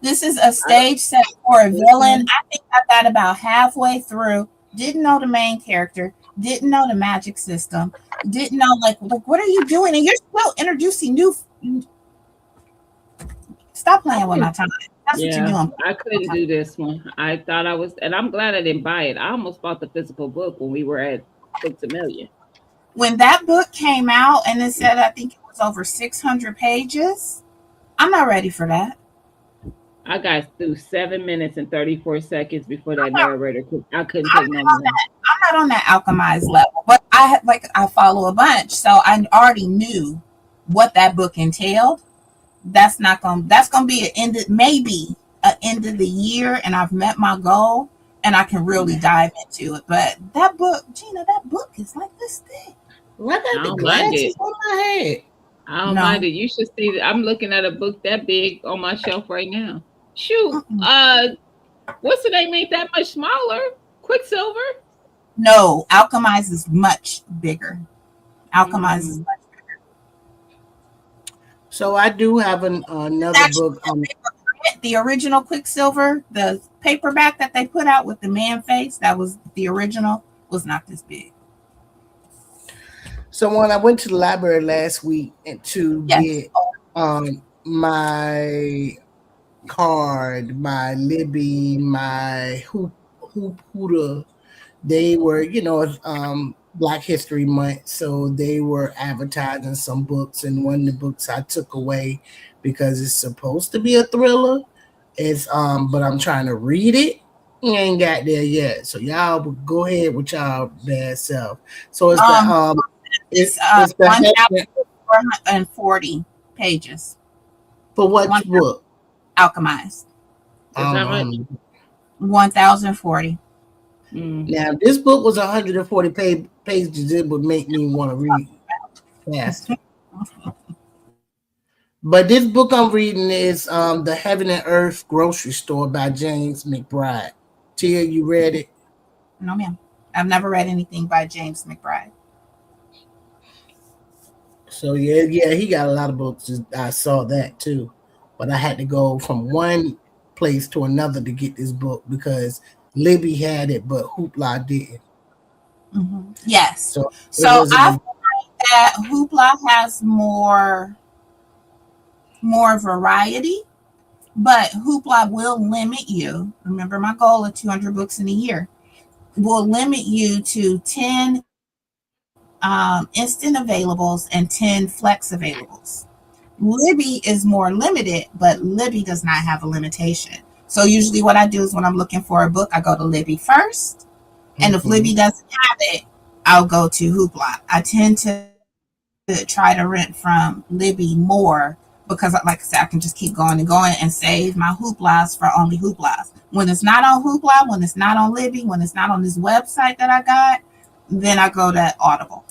This is a stage set for a villain. I think I got about halfway through. Didn't know the main character. Didn't know the magic system. Didn't know like what are you doing? And you're still introducing new. Stop playing with my time. That's what you're doing. I couldn't do this one. I thought I was, and I'm glad I didn't buy it. I almost bought the physical book when we were at Books A Million. When that book came out and it said, I think it was over 600 pages, I'm not ready for that. I got through 7 minutes and 34 seconds before that not, narrator. I couldn't I'm take no more. not on that alchemized level, but I follow a bunch, so I already knew what that book entailed. That's gonna be an maybe an end of the year, and I've met my goal, and I can really dive into it. But that book, Gina, that book is like this thick. Well, I I got the don't mind it. glasses on my head. I don't mind No, it. You should see that. I'm looking at a book that big on my shelf right now. Shoot, mm-mm. what's the name? Ain't that much smaller? Quicksilver. No, alchemized is much bigger. Alchemized is Mm. much So I do have another actually book. the original Quicksilver, the paperback that they put out with the man face. That was the original. Was not this big. So when I went to the library last week and to Yes. get my card, my Libby, my hoop hooter, they were, Black History Month, so they were advertising some books, and one of the books I took away because it's supposed to be a thriller. It's but I'm trying to read it. Ain't got there yet. So y'all go ahead with y'all bad self. So it's the Um, it's it's the heaven 1,440 pages. for what One book? alchemized. Is that much? 1,040. Mm. Now, if this book was 140 pages, it would make me want to read faster. But this book I'm reading is The Heaven and Earth Grocery Store by James McBride. Tia, you read it? No, ma'am. I've never read anything by James McBride. So yeah, he got a lot of books. I saw that too, but I had to go from one place to another to get this book because Libby had it, but Hoopla didn't. Yes. So it So I wasn't. find that Hoopla has more variety, but Hoopla will limit you. Remember my goal of 200 books in a year. Will limit you to 10 instant availables and 10 flex availables. Libby is more limited, but Libby does not have a limitation. So usually what I do is when I'm looking for a book, I go to Libby first. And if Libby doesn't have it, I'll go to Hoopla. I tend to try to rent from Libby more because, like I said, I can just keep going and going and save my Hooplas for only Hooplas. When it's not on Hoopla, when it's not on Libby, when it's not on this website that I got, then I go to Audible.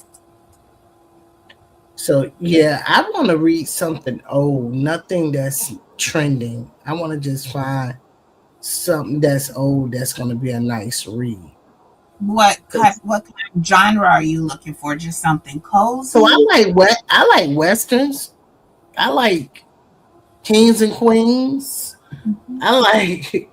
So yeah, I want to read something old, nothing that's trending. I want to just find something that's old that's going to be a nice read. What kind of genre are you looking for? Just something So cozy? I like westerns. I like kings and queens. Mhm. I like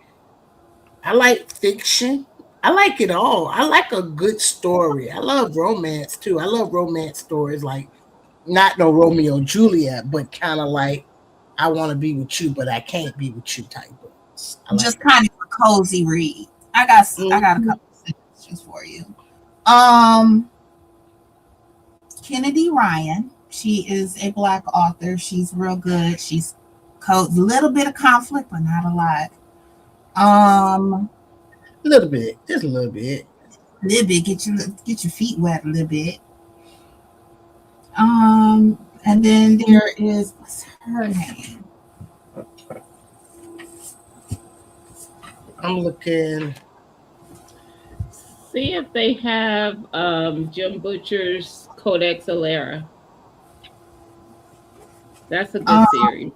I like fiction. I like it all. I like a good story. I love romance too. I love romance stories like not no Romeo and Juliet, but kind of like I want to be with you, but I can't be with you type books. I like Just kind of a cozy read. I got a that. couple of suggestions for you. Um, Kennedy Ryan. She is a black author. She's real good. She's little bit of conflict, but not a lot. Um, A little bit, just a little bit. little bit get your feet wet a little bit. And then there is what's her name? I'm looking. See if they have Jim Butcher's Codex Alera. That's a good Um, series.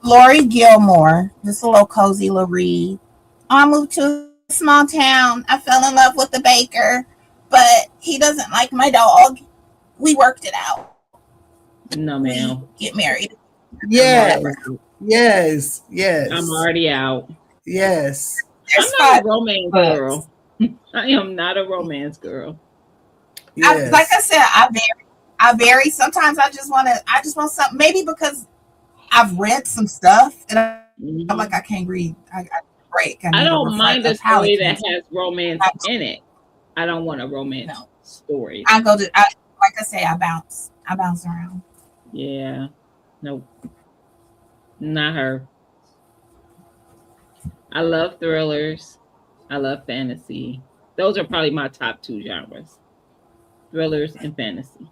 Lori Gilmore. Just a little cozy little read. I moved to a small town. I fell in love with the baker, but he doesn't like my dog. We worked it out. No, We ma'am. get married. I'm Yes, already, Whatever. yes, I'm yes, already out. yes, I'm There's not a five romance books. girl. I am not a romance girl. Like I yes. said, I vary. Sometimes I just want something. Maybe because I've read some stuff and I'm like I can't Mhm. read. I got a break. I need I don't a mind a palate story cleanser. that has romance in it. I don't want a No, romance story. like I say, I bounce around. Yeah. Nope. Not her. I love thrillers. I love fantasy. Those are probably my top two genres: thrillers and fantasy.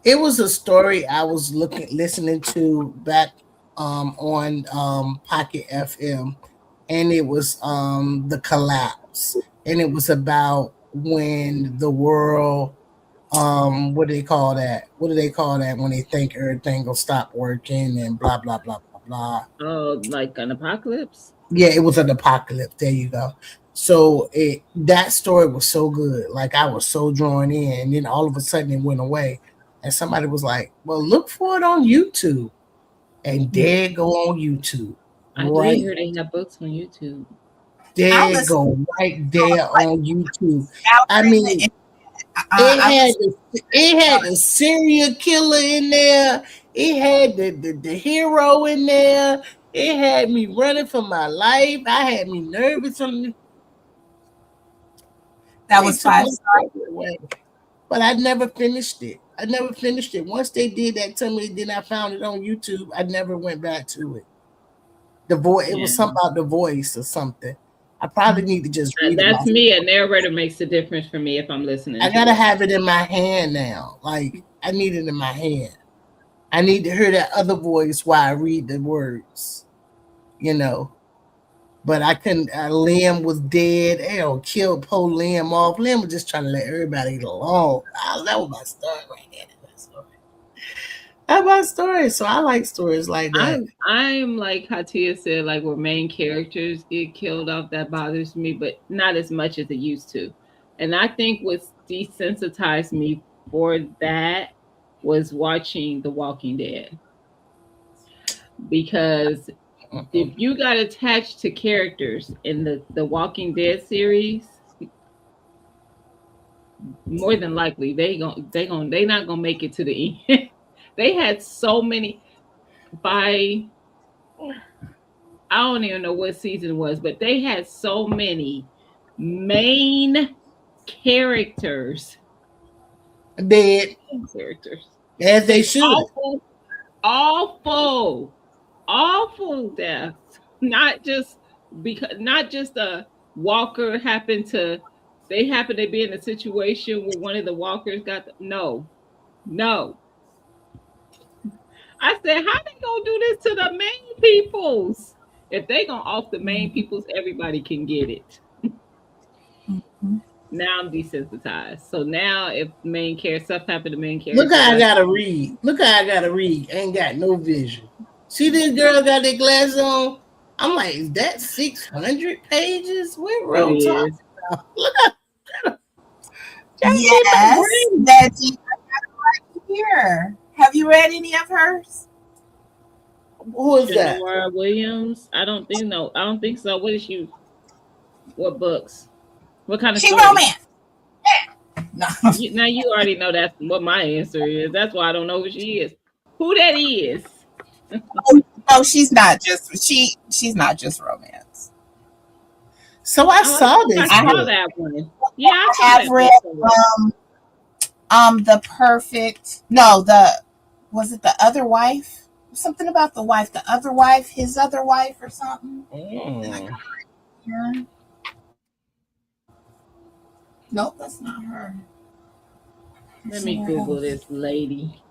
It was a story I was listening to back on Pocket FM, and it was the collapse, and it was about when the world what do they call that? What do they call that when they think everything will stop working and blah blah blah blah blah. Oh, like an apocalypse? Yeah, it was an apocalypse. There you go. So that story was so good. Like I was so drawn in, and then all of a sudden it went away. And somebody was like, "Well, look for it on YouTube." And there go on YouTube, I did right hear they have books on YouTube. I'll there, listen go right there like on YouTube. I scouring mean, it. it I had listen it had the serial killer in there. It had the hero in there. It had me running for my life. I had me nervous on that they was took five my stars. story away. But I never finished it. I never finished it. Once they did that to me, then I found it on YouTube. I never went back to it. The voice, it Yeah. was something about the voice or something. I probably need to just read it That's myself. me. A narrator makes a difference for me if I'm listening I to gotta it. have it in my hand now. Like I need it in my hand. I need to hear that other voice while I read the words, you know. But I couldn't. Liam was dead. Hell, killed poor Liam off. Liam was just trying to let everybody get along. That was my story right there. That's my story. That's my story. So I like stories like that. I'm like Hatia said, like where main characters get killed off, that bothers me, but not as much as it used to. And I think what's desensitized me for that was watching The Walking Dead. Because if Mm-mm. you got attached to characters in the Walking Dead series, more than likely they not gonna make it to the end. They had so many by I don't even know what season it was, but they had so many main characters. Dead Characters. as they And should. awful, awful deaths. Not just a walker happened to they happen to be in a situation where one of the walkers no, no. I said, how they gonna do this to the main peoples? If they gonna off the main peoples, everybody can get it. Mhm. Now I'm desensitized. So now if main character stuff happen to main Look characters, how I I gotta read. Look how I gotta read. Ain't got no vision. See this girl got that glass on? I'm like, is that 600 pages? What it real talk? is. Look at trying to get my Yes, brain. Betty. I got it right here. Have you read any of hers? Who is that? Shanora Williams. I don't think no. I don't think so. What is you? What books? What kind of She stories? romance. No, Now you already know that's what my answer is. That's why I don't know who she is. Who that is? no, she's not just she's not just romance. So I Oh, I saw think I this I saw book. that one. Yeah, I saw have that read book somewhere. um the perfect no the was it the other wife? Something about the wife, the other wife, his other wife, or something. Did I Mm. come here? Nope, that's not her. Let There's me somewhere Google else. this lady.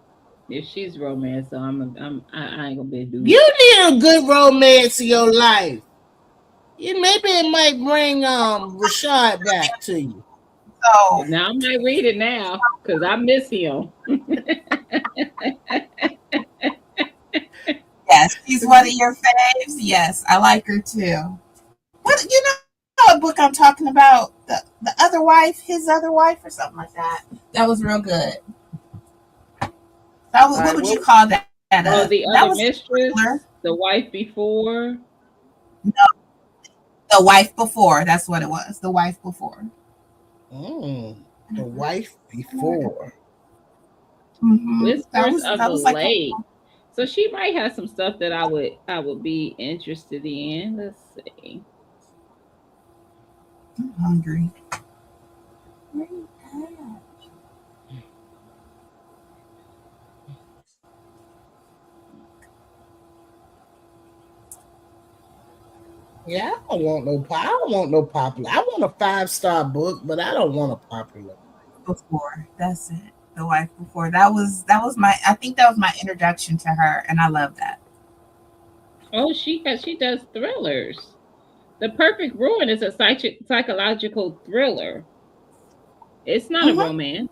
If she's romance, so I ain't gonna be able to do it. You need a good romance in your life. Maybe it might bring Rashad back to you. So Now I might read it now because I miss him. yes, she's one of your faves. Yes, I like her too. What you know? What book I'm talking about? The other wife, his other wife, or something like that. That was real good. That was All what right, would you what? call that? Oh, the That other was a thriller. mistress, the wife before. The wife before. That's what it was. The wife before. Mm. The wife before. That Whispers was of that the was like a Lake. So she might have some stuff that I would be interested in. Let's see. I'm hungry. Where you at? Yeah, I don't want no. I don't want no popular. I want a 5-star book, but I don't want a popular. Before. That's it. The wife before. That was my. I think that was my introduction to her, and I love that. Oh, she does thrillers. The Perfect Ruin is a psychological thriller. It's not a Mhm. romance.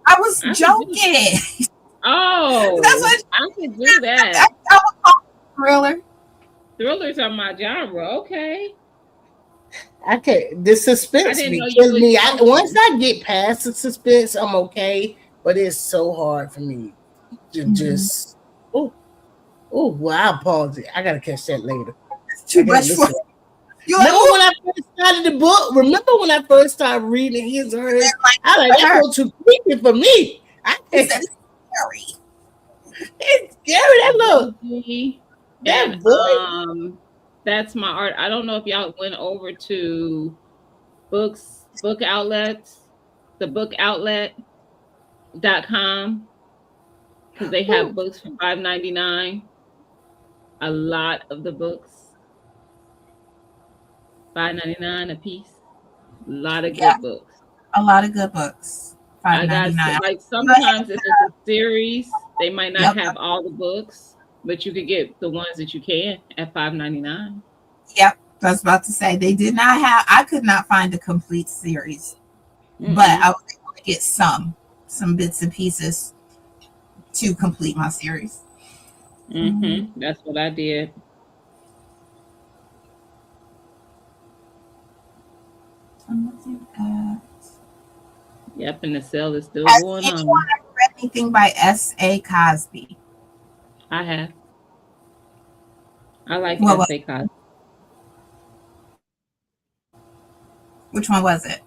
I was I could do. joking. That's Oh, what I could do I that. would call it a thriller. Thrillers are my genre. Okay. I can't. The I suspense didn't be know you killing was me. Once joking. I get past the suspense, I'm okay. But it's so hard for me to Mhm. just. Oh, oh. Well, I'll pause it. I gotta catch that later. It's I too gotta much for listen. you. Like, Remember oh, when I first started the book? Remember when I first started reading his or hers? like I like for that's a her. little too creepy for me. I He can't. said it's scary. It's scary. That look. Boogie and That voice. that's my art. I don't know if y'all went over to book outlets, the bookoutlet.com because they have Ooh, books for 5.99. A lot of the books, 5.99 a piece. A lot of Yeah, good books. a lot of good books. I got 5.99. like Go ahead. sometimes if it's a series, they might not Yep. have all the books, but you could get the ones that you can at 5.99. Yep. I was about to say they did not have. I could not find a complete series, but Mm-mm. I was able to get some bits and pieces to complete my series. Mm, That's what I did. I'm looking at. Yep, and the sale is still Has going anyone on. ever read anything by S.A. Cosby? I have. I like What was? essay copy. Which one was it?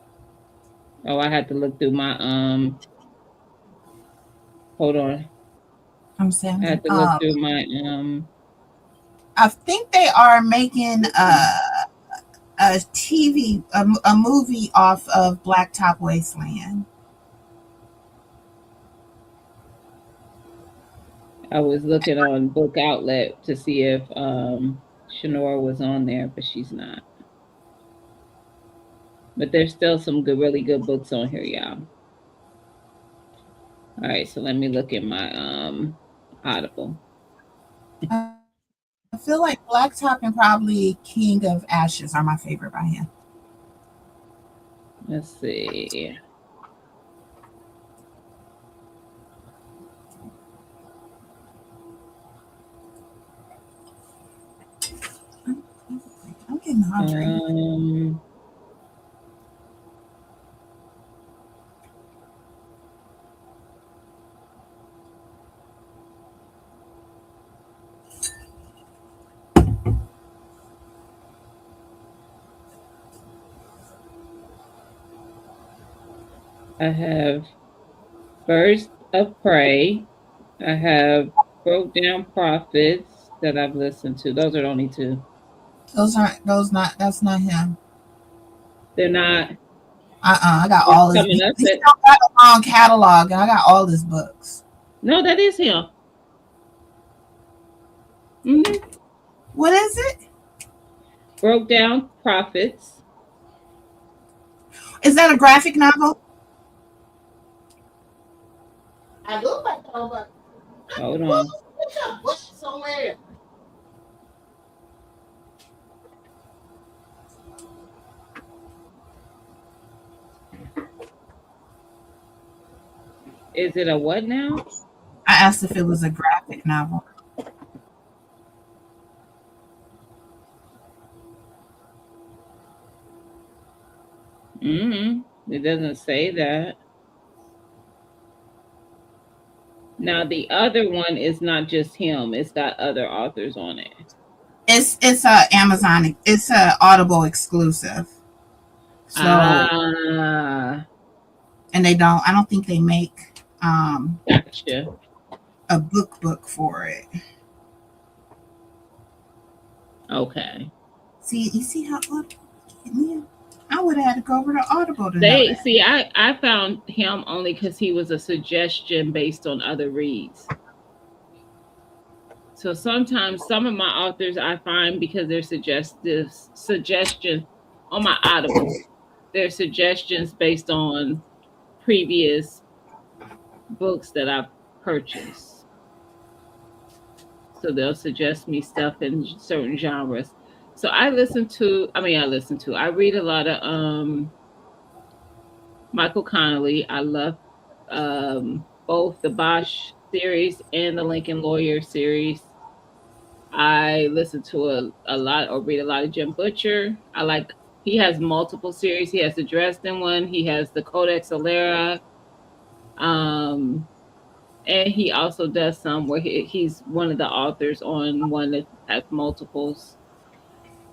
Oh, I had to look through my hold on. I'm I saying. had to look through my I think they are making a TV, a movie off of Blacktop Wasteland. I was looking on book outlet to see if Shanora was on there, but she's not. But there's still some good really good books on here, y'all. All right, so let me look at my Audible. I feel like Blacktop and probably King of Ashes are my favorite by him. Let's see. I'm getting hungry. I have Birds of Prey. I have Broke Down Prophets that I've listened to. Those are the only two. Those aren't those not that's not him. They're not. I got It's all his. coming up He that still got a long catalog, and I got all his books. no, that is him. hmm What is it? Broke Down Prophets. Is that a graphic novel? I look like over. Hold Well, on. put your book somewhere. Is it a what now? I asked if it was a graphic novel. It doesn't say that. Now the other one is not just him. It's got other authors on it. It's a Amazon. It's a Audible exclusive. So Ah, and they don't. I don't think they make gotcha. a book for it. Okay. See, you see how Audible yeah. I would have had to go over to Audible to know They that. see I found him only because he was a suggestion based on other reads. So sometimes some of my authors I find because they're suggestive suggestions on my Audible. They're suggestions based on previous books that I've purchased. So they'll suggest me stuff in certain genres. So I read a lot of Michael Connolly. I love both the Bosch series and the Lincoln Lawyer series. I listen to a lot or read a lot of Jim Butcher. He has multiple series. He has the Dresden one, he has the Codex Alera, um, and he also does some where he's one of the authors on one that has multiples.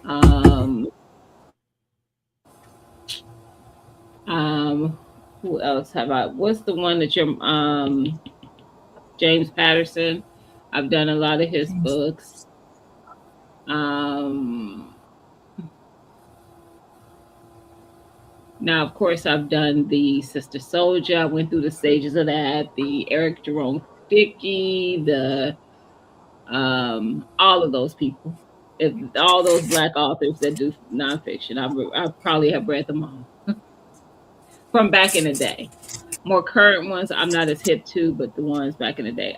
Um, um, who else have I? What's the one that you're James Patterson? I've done a lot of his books. Um, Now, of course, I've done the Sister Soldier. I went through the stages of that. The Eric Jerome Dickey, the all of those people, all those black authors that do nonfiction. I probably have read them all from back in the day. More current ones, I'm not as hip to, but the ones back in the day,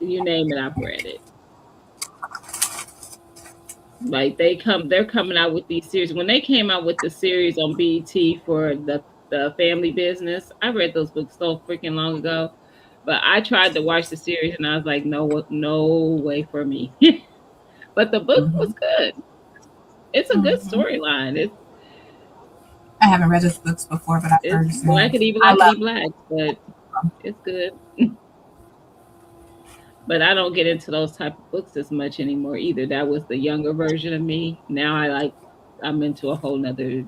you name it, I've read it. Like they're coming out with these series. When they came out with the series on BET for the family business, I read those books so freaking long ago. But I tried to watch the series and I was like, no way for me. But the book was good. It's a good storyline. I haven't read his books before, but I've heard It's his name. blackety black, but it's good. But I don't get into those type of books as much anymore either. That was the younger version of me. Now I'm into a whole nother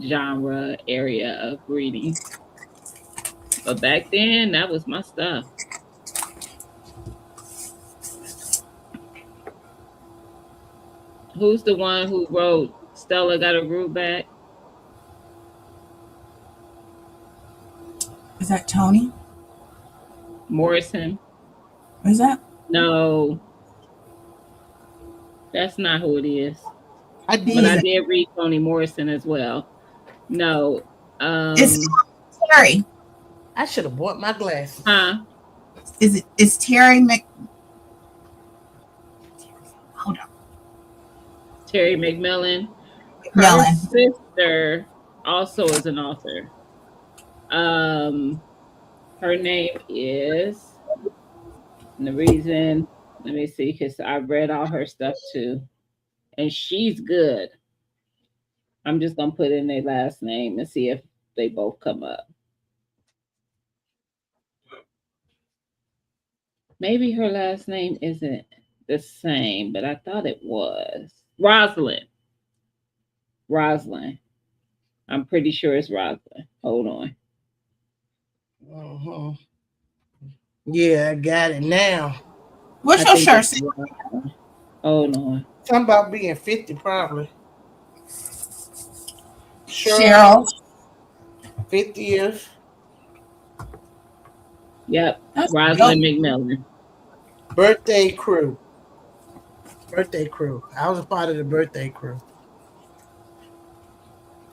genre area of reading. But back then that was my stuff. Who's the one who wrote Stella Got Her Groove Back? Is that Toni Morrison? Is that? No, that's not who it is. But I did read Toni Morrison as well. No. It's Terry. I should have bought my glasses. Huh? Is Terry Hold on. Terry McMillan. Her sister also is an author. Her name is, and the reason, let me see, because I read all her stuff too, and she's good. I'm just gonna put in their last name and see if they both come up. Maybe her last name isn't the same, but I thought it was Rosalind. Rosalind. I'm pretty sure it's Rosalind. Hold on. Uh-huh. Yeah, I got it now. What's your shirt? Hold on. Something about being 50, probably. Cheryl. 50th. Yep. That's Rosalind McMillan. Birthday crew. Birthday crew. I was a part of the birthday crew.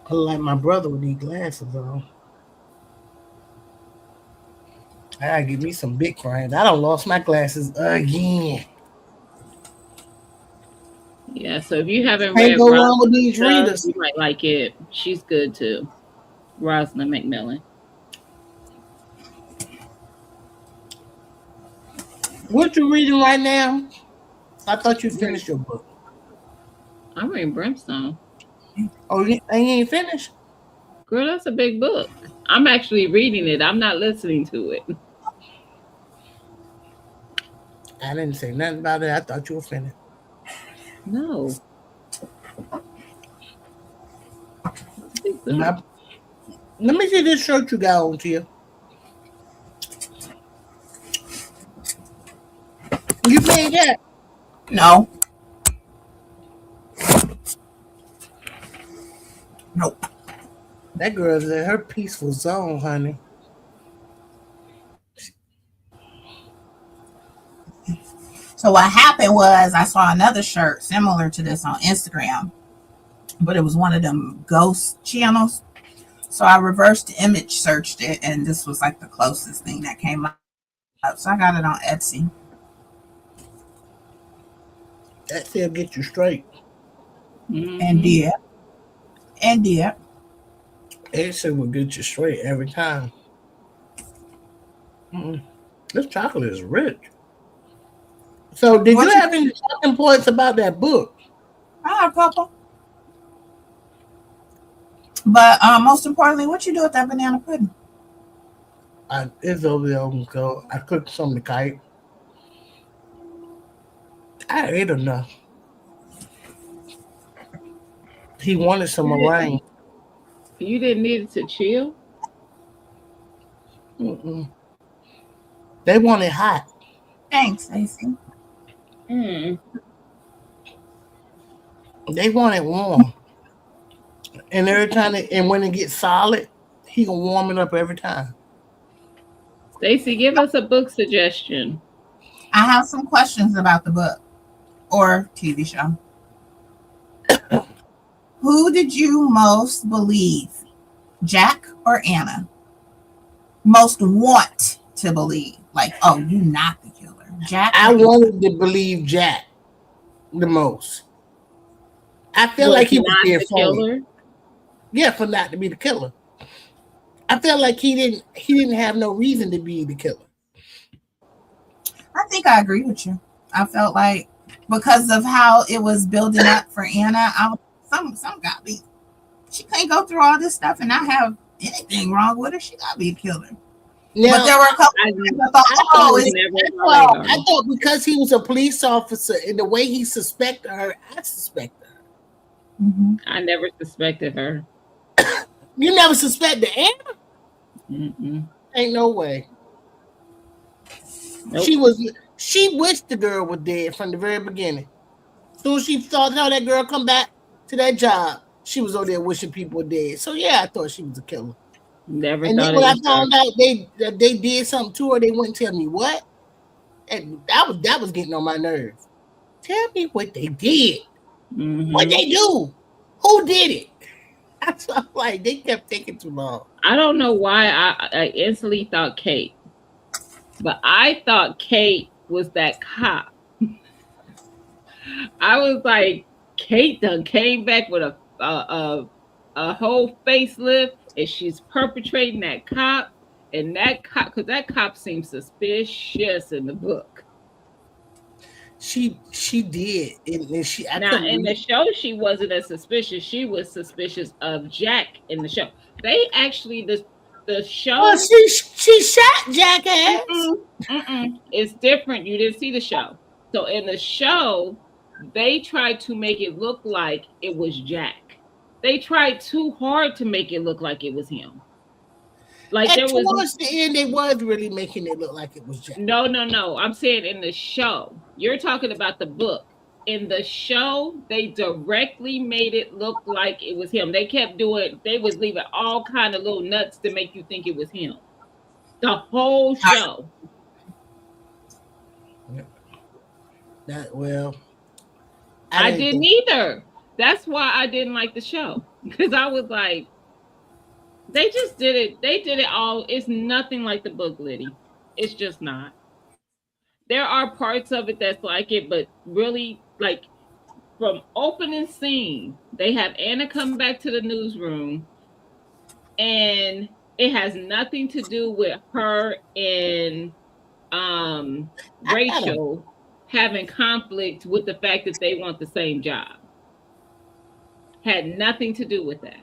I look like my brother with these glasses on. I gotta give me some big frames. I done lost my glasses again. Yeah, so if you haven't read go wrong with these readers, you might like it. She's good too. Rosalind McMillan. What you reading right now? I thought you finished your book. I'm reading Brimstone. Oh, you ain't finished? Girl, that's a big book. I'm actually reading it. I'm not listening to it. I didn't say nothing about it. I thought you were finished. No. Let me see this shirt you got on to you. You made that? No. Nope. That girl's in her peaceful zone, honey. So what happened was I saw another shirt similar to this on Instagram, but it was one of them ghost channels. So I reversed image searched it, and this was like the closest thing that came up. So I got it on Etsy. That still get you straight. And did. And did. Etsy will get you straight every time. This chocolate is rich. So, did you have any talking points about that book? I have a couple. But most importantly, what you do with that banana pudding? It's over there. So I cooked some of the kite. I ate enough. He wanted some meringue. You didn't need it to chill? They want it hot. Thanks, Stacey. Mm. They want it warm. And every time, and when it gets solid, he gonna warm it up every time. Stacey, give us a book suggestion. I have some questions about the book or TV show. Who did you most believe, Jack or Anna? Most want to believe, like, oh, you not the killer, Jack. I wanted to believe Jack the most. I feel like he was being phony. Yeah, for not to be the killer. I felt like he didn't have no reason to be the killer. I think I agree with you. I felt like because of how it was building up for Anna, some got me. She can't go through all this stuff and not have anything wrong with her. She got to be a killer. Now, but there were a couple I thought because he was a police officer and the way he suspected her, I suspected her. I never suspected her. You never suspected Anna? Ain't no way. Nope. She wished the girl was dead from the very beginning. As soon as she thought how that girl come back to that job, she was over there wishing people were dead. So yeah, I thought she was a killer. Never. And then when I found out they did something to her, they wouldn't tell me what. And that was getting on my nerves. Tell me what they did. What they do? Who did it? That's like they kept taking too long. I don't know why I instantly thought Kate, but I thought Kate was that cop. I was like, Kate done came back with a whole facelift, and she's perpetrating that cop, and that cop, because that cop seems suspicious in the book. She did, and she now in the show she wasn't as suspicious. She was suspicious of Jack in the show. They actually the show. Well, she shot Jack ass. It's different. You didn't see the show. So in the show, they tried to make it look like it was Jack. They tried too hard to make it look like it was him. Like and towards the end, they was really making it look like it was Jack. No. I'm saying in the show. You're talking about the book. In the show, they directly made it look like it was him. They kept doing. They was leaving all kind of little nuts to make you think it was him. The whole show. I didn't either. That's why I didn't like the show, because I was like, they just did it. They did it all. It's nothing like the book, Liddy. It's just not. There are parts of it that's like it, but really, like, from opening scene, they have Anna come back to the newsroom, and it has nothing to do with her and Rachel having conflict with the fact that they want the same job. Had nothing to do with that.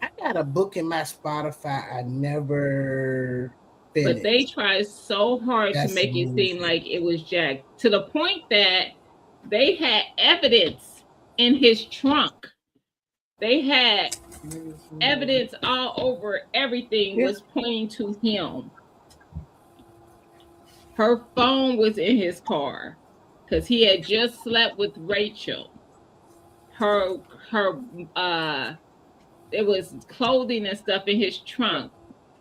I got a book in my Spotify I never finished. But they tried so hard to make it seem like it was Jack, to the point that they had evidence in his trunk. They had evidence all over everything was pointing to him. Her phone was in his car because he had just slept with Rachel. It was clothing and stuff in his trunk.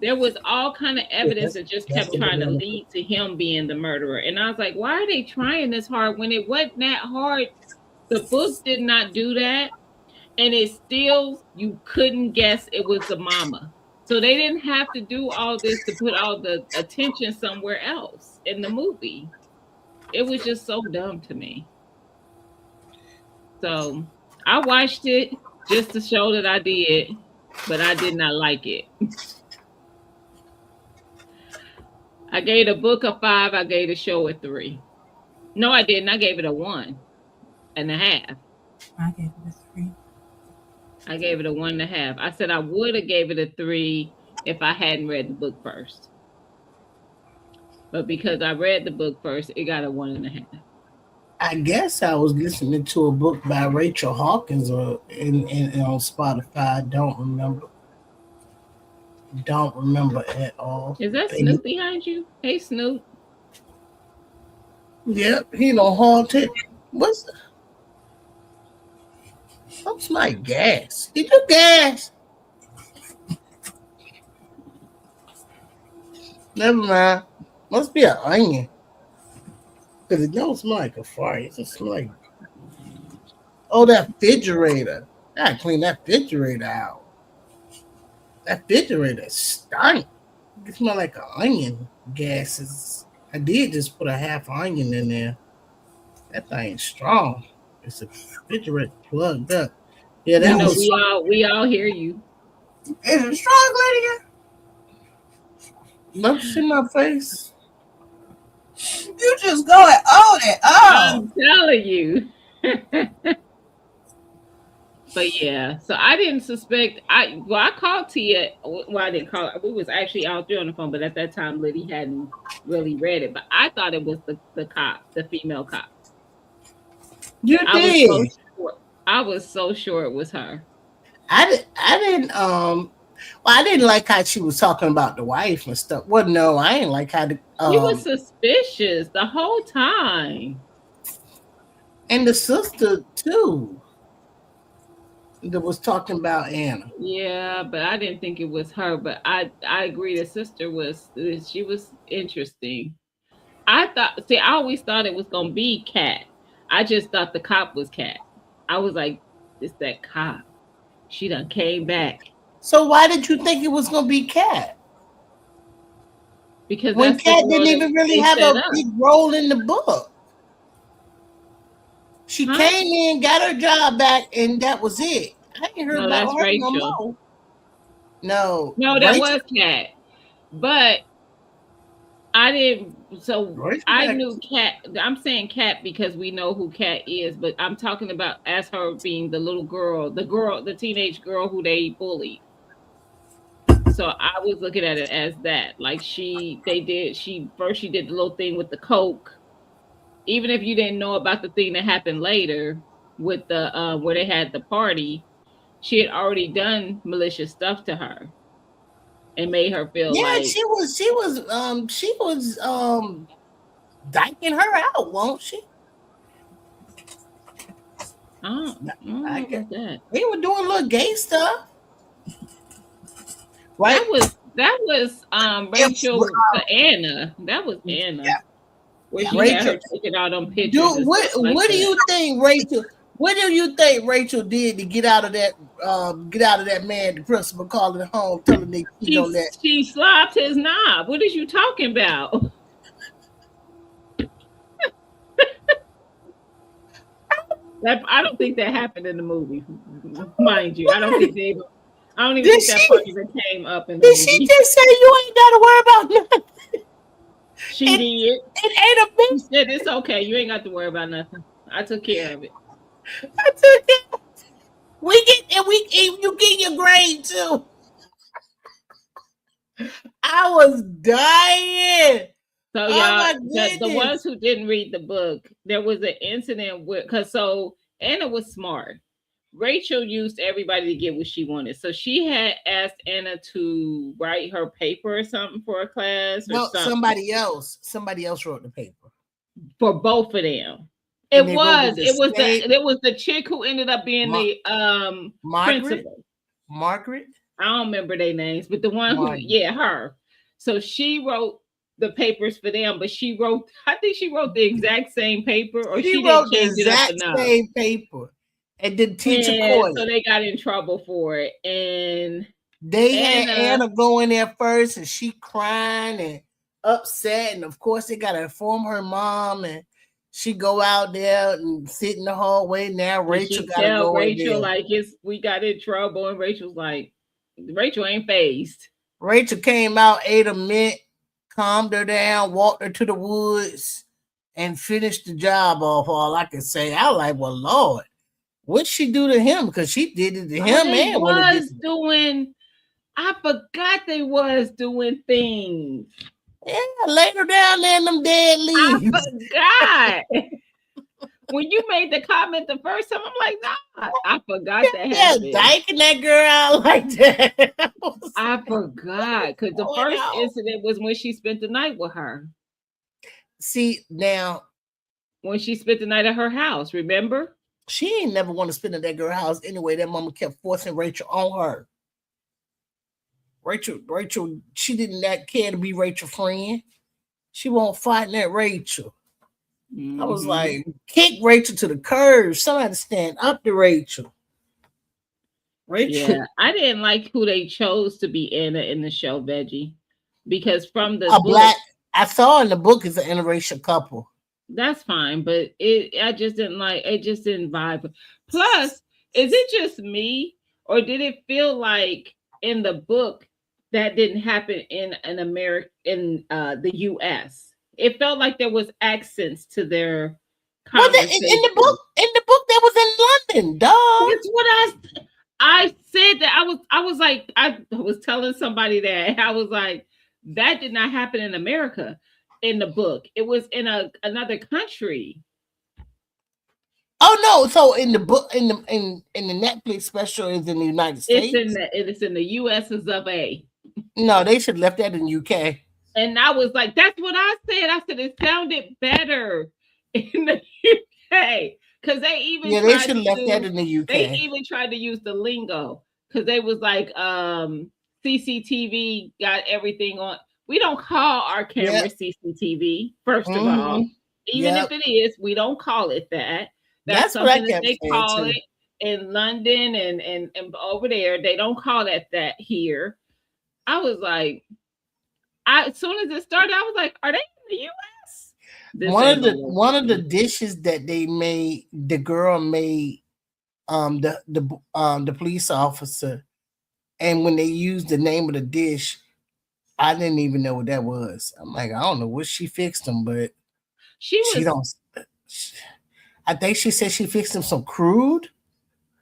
there was all kind of evidence that just That's kept the trying to banana. lead to him being the murderer. And I was like, why are they trying this hard when it wasn't that hard? The book did not do that. And it still, you couldn't guess it was the mama. So they didn't have to do all this to put all the attention somewhere else in the movie. It was just so dumb to me. So I watched it just to show that I did, but I did not like it. I gave the book a 5. I gave the show a 3. No, I didn't. I gave it a 1.5. I gave it a 3. I gave it a 1.5. I said I would have gave it a 3 if I hadn't read the book first. But because I read the book first, it got a 1.5. I guess I was listening to a book by Rachel Hawkins in on Spotify. I don't remember. Don't remember at all. Is that Snoop behind you? Hey, Snoop. Yep, he don't haunted. What's my gas? Did you gas? Never mind. Must be an onion. Because it don't smell like a fart. It just smell like, oh, that refrigerator. I gotta clean that refrigerator out. That refrigerator stunk. It smell like an onion gases. I did just put a half onion in there. That thing's strong. It's a refrigerator plugged up. Yeah, that was. We all hear you. Is it strong, Lydia? Don't you see my face? You just go and own it. Oh, I'm telling you. But yeah, so I didn't suspect. I called Tia. Well, I didn't call her. We was actually out there on the phone, but at that time, Liddy hadn't really read it. But I thought it was the cop, the female cop. You did. I was so sure it was her. I didn't. Well, I didn't like how she was talking about the wife and stuff. Well, no, I didn't like how the. He was suspicious the whole time. And the sister too. That was talking about Anna. Yeah, but I didn't think it was her. But I agree. The sister was interesting. I always thought it was gonna be Kat. I just thought the cop was Kat. I was like, it's that cop. She done came back. So why did you think it was gonna be Kat? Because when Kat didn't even really have a big role in the book. She came in, got her job back, and that was it. I ain't heard about her Rachel. No more. No, that was Kat. But I didn't. So Rachel I knew Kat. I'm saying Kat because we know who Kat is, but I'm talking about as her being the little girl, the teenage girl who they bullied. So I was looking at it as that. Like she did the little thing with the coke. Even if you didn't know about the thing that happened later with the where they had the party, she had already done malicious stuff to her and made her feel like she was dyking her out, won't she? I get that. They were doing little gay stuff. Right? That was Rachel to Anna. That was Anna. Yeah. Where she Rachel, had her taking out on pictures. Dude, what do you think, Rachel? What do you think Rachel did to get out of that man, the principal calling home, telling they cheat on that? She slopped his knob. What is you talking about? I don't think that happened in the movie, mind you. I don't even think that part even came up in the movie. Did she just say you ain't got to worry about nothing? She did. It ain't a bitch. She said it's okay. You ain't got to worry about nothing. I took care of it. I took it. You get your grade too. I was dying. So y'all, the ones who didn't read the book, there was an incident so Anna was smart. Rachel used everybody to get what she wanted. So she had asked Anna to write her paper or something for a class. No, somebody else wrote the paper. For both of them. It was the chick who ended up being the principal. Margaret? I don't remember their names, but the one who, yeah, her. So she wrote the papers for them, but she wrote, I think she wrote the exact same paper, or She she didn't wrote the change it up exact enough. same paper, and the teacher And caught so it. they got in trouble for it. And They had Anna, Anna go in there first, and she crying and upset, and of course they gotta inform her mom, and she go out there and sit in the hallway. Now and Rachel she gotta tell go in Rachel there. like we got in trouble, and Rachel's like, Rachel ain't phased. Rachel came out, ate a mint, calmed her down, walked her to the woods, and finished the job off. All I can say, I was like, well, Lord, what'd she do to him? Because she did it to Oh, him they and when it did was to me. doing. I forgot they was doing things. Yeah, laid her down there in them dead I leaves. forgot. When you made the comment the first time, I'm like, nah, I forgot that Yeah, happened. dyking that girl out like that. I forgot because the Going first out. incident was when she spent the night with her. See, now When she spent the night at her house, remember? she ain't never want to spend at that girl house anyway. That mama kept forcing Rachel on her. Rachel, she didn't that care to be Rachel's friend. She won't fighting at Rachel. I was like, kick Rachel to the curb. Somebody stand up to Rachel. Rachel, Yeah, I didn't like who they chose to be Anna in the show, Veggie, because from the a book, black. I saw in the book is an interracial couple. that's fine, but I just didn't like it. Just didn't vibe. Plus, is it just me, or did it feel like in the book that didn't happen in an America in the U.S.? It felt like there was accents to their Well, in the book, conversation. that was in London, dog. That's what I said. That I was like, I was telling somebody that I was like, that did not happen in America in the book. It was in another country. Oh no! So in the book, in the Netflix special, is in the United States. It's in the U.S. of A. No, they should left that in the UK. And I was like, that's what I said. I said it sounded better in the UK because they even They should have left that in the they UK. even tried to use the lingo because they was like CCTV got everything on. We don't call our camera CCTV, first of all. Even if it is, we don't call it that. That's what I something that kept they saying call too. it in London and over there. They don't call that here. I was like, as soon as it started, I was like, "Are they in the U.S.?" One of the dishes that they made, the girl made, the police officer, and when they used the name of the dish, I didn't even know what that was. I'm like, I don't know what she fixed them, but she don't. I think she said she fixed them some crude.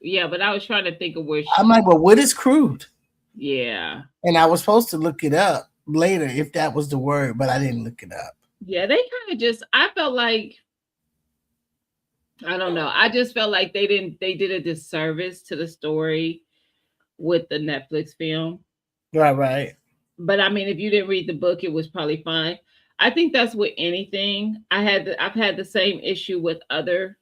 Yeah, but I was trying to think of where. I'm like, well, what is crude? Yeah. And I was supposed to look it up later if that was the word, but I didn't look it up. Yeah, they kind of just, I felt like, I don't know. I just felt like they did a disservice to the story with the Netflix film. Right. But I mean, if you didn't read the book, it was probably fine. I think that's with anything. I've had the same issue with other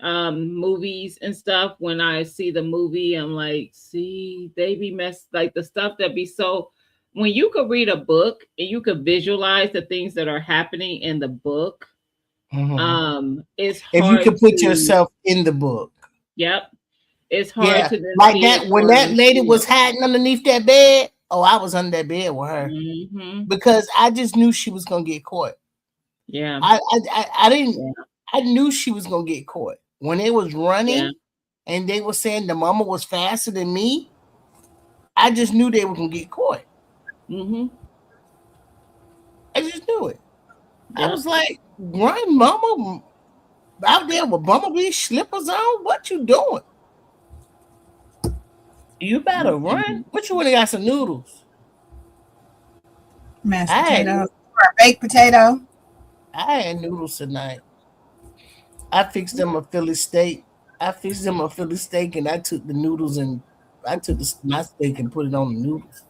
movies and stuff. When I see the movie, I'm like, see, they be messed, like the stuff that be so, when you could read a book and you could visualize the things that are happening in the book, it's hard if you could put yourself in the book. Yep. It's hard to then like see that when that lady was hiding underneath that bed. Oh, I was under that bed with her because I just knew she was gonna get caught. Yeah, I didn't. Yeah. I knew she was gonna get caught when it was running, and they were saying the mama was faster than me. I just knew they were gonna get caught. I just knew it. Yep. I was like, "Run, mama, out there with bumblebee slippers on. What you doing? You better run. What you want to got some noodles? Mashed potato or baked potato. I had noodles tonight. I fixed them a Philly steak. And I took the noodles and I took my steak and put it on the noodles.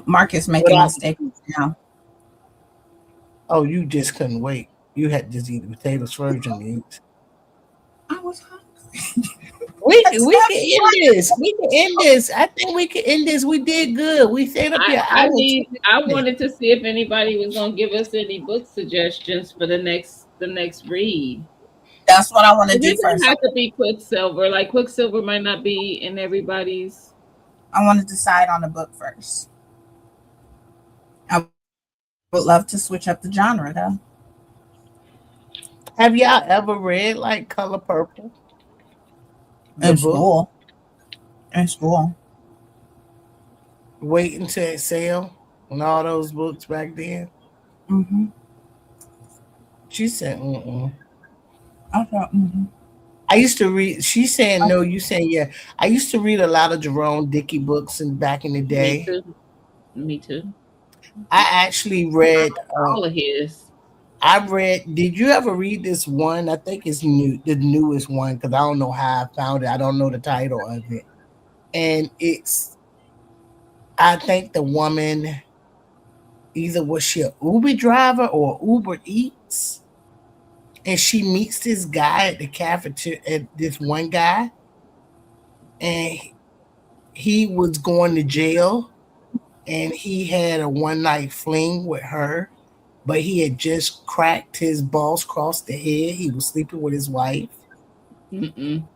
Marcus making a steak now. Oh, you just couldn't wait. You had to just eat the potatoes first and eat. I was hungry. We can end this. We can end this. I think we can end this. We did good. We stayed up here. I wanted to see if anybody was gonna give us any book suggestions for the next read. That's what I want to do It doesn't first. have to be Quicksilver. Like Quicksilver might not be in everybody's. I want to decide on a book first. I would love to switch up the genre though. Have y'all ever read like Color Purple? The In book? school. In school. Waiting to Exhale and all those books back then. Mm-hmm. She said, I thought, mm-hmm. I used to read. She's saying no. You saying yeah. I used to read a lot of Jerome Dickey books and back in the Me day. too. Me too. I actually read. All of his. I read. Did you ever read this one? I think it's new, the newest one, because I don't know how I found it. I don't know the title of it, and it's. I think the woman, either was she an Uber driver or Uber Eats, and she meets this guy at the cafeteria. At this one guy, and he was going to jail, and he had a one night fling with her, but he had just cracked his balls across the head. He was sleeping with his wife. Mm-mm.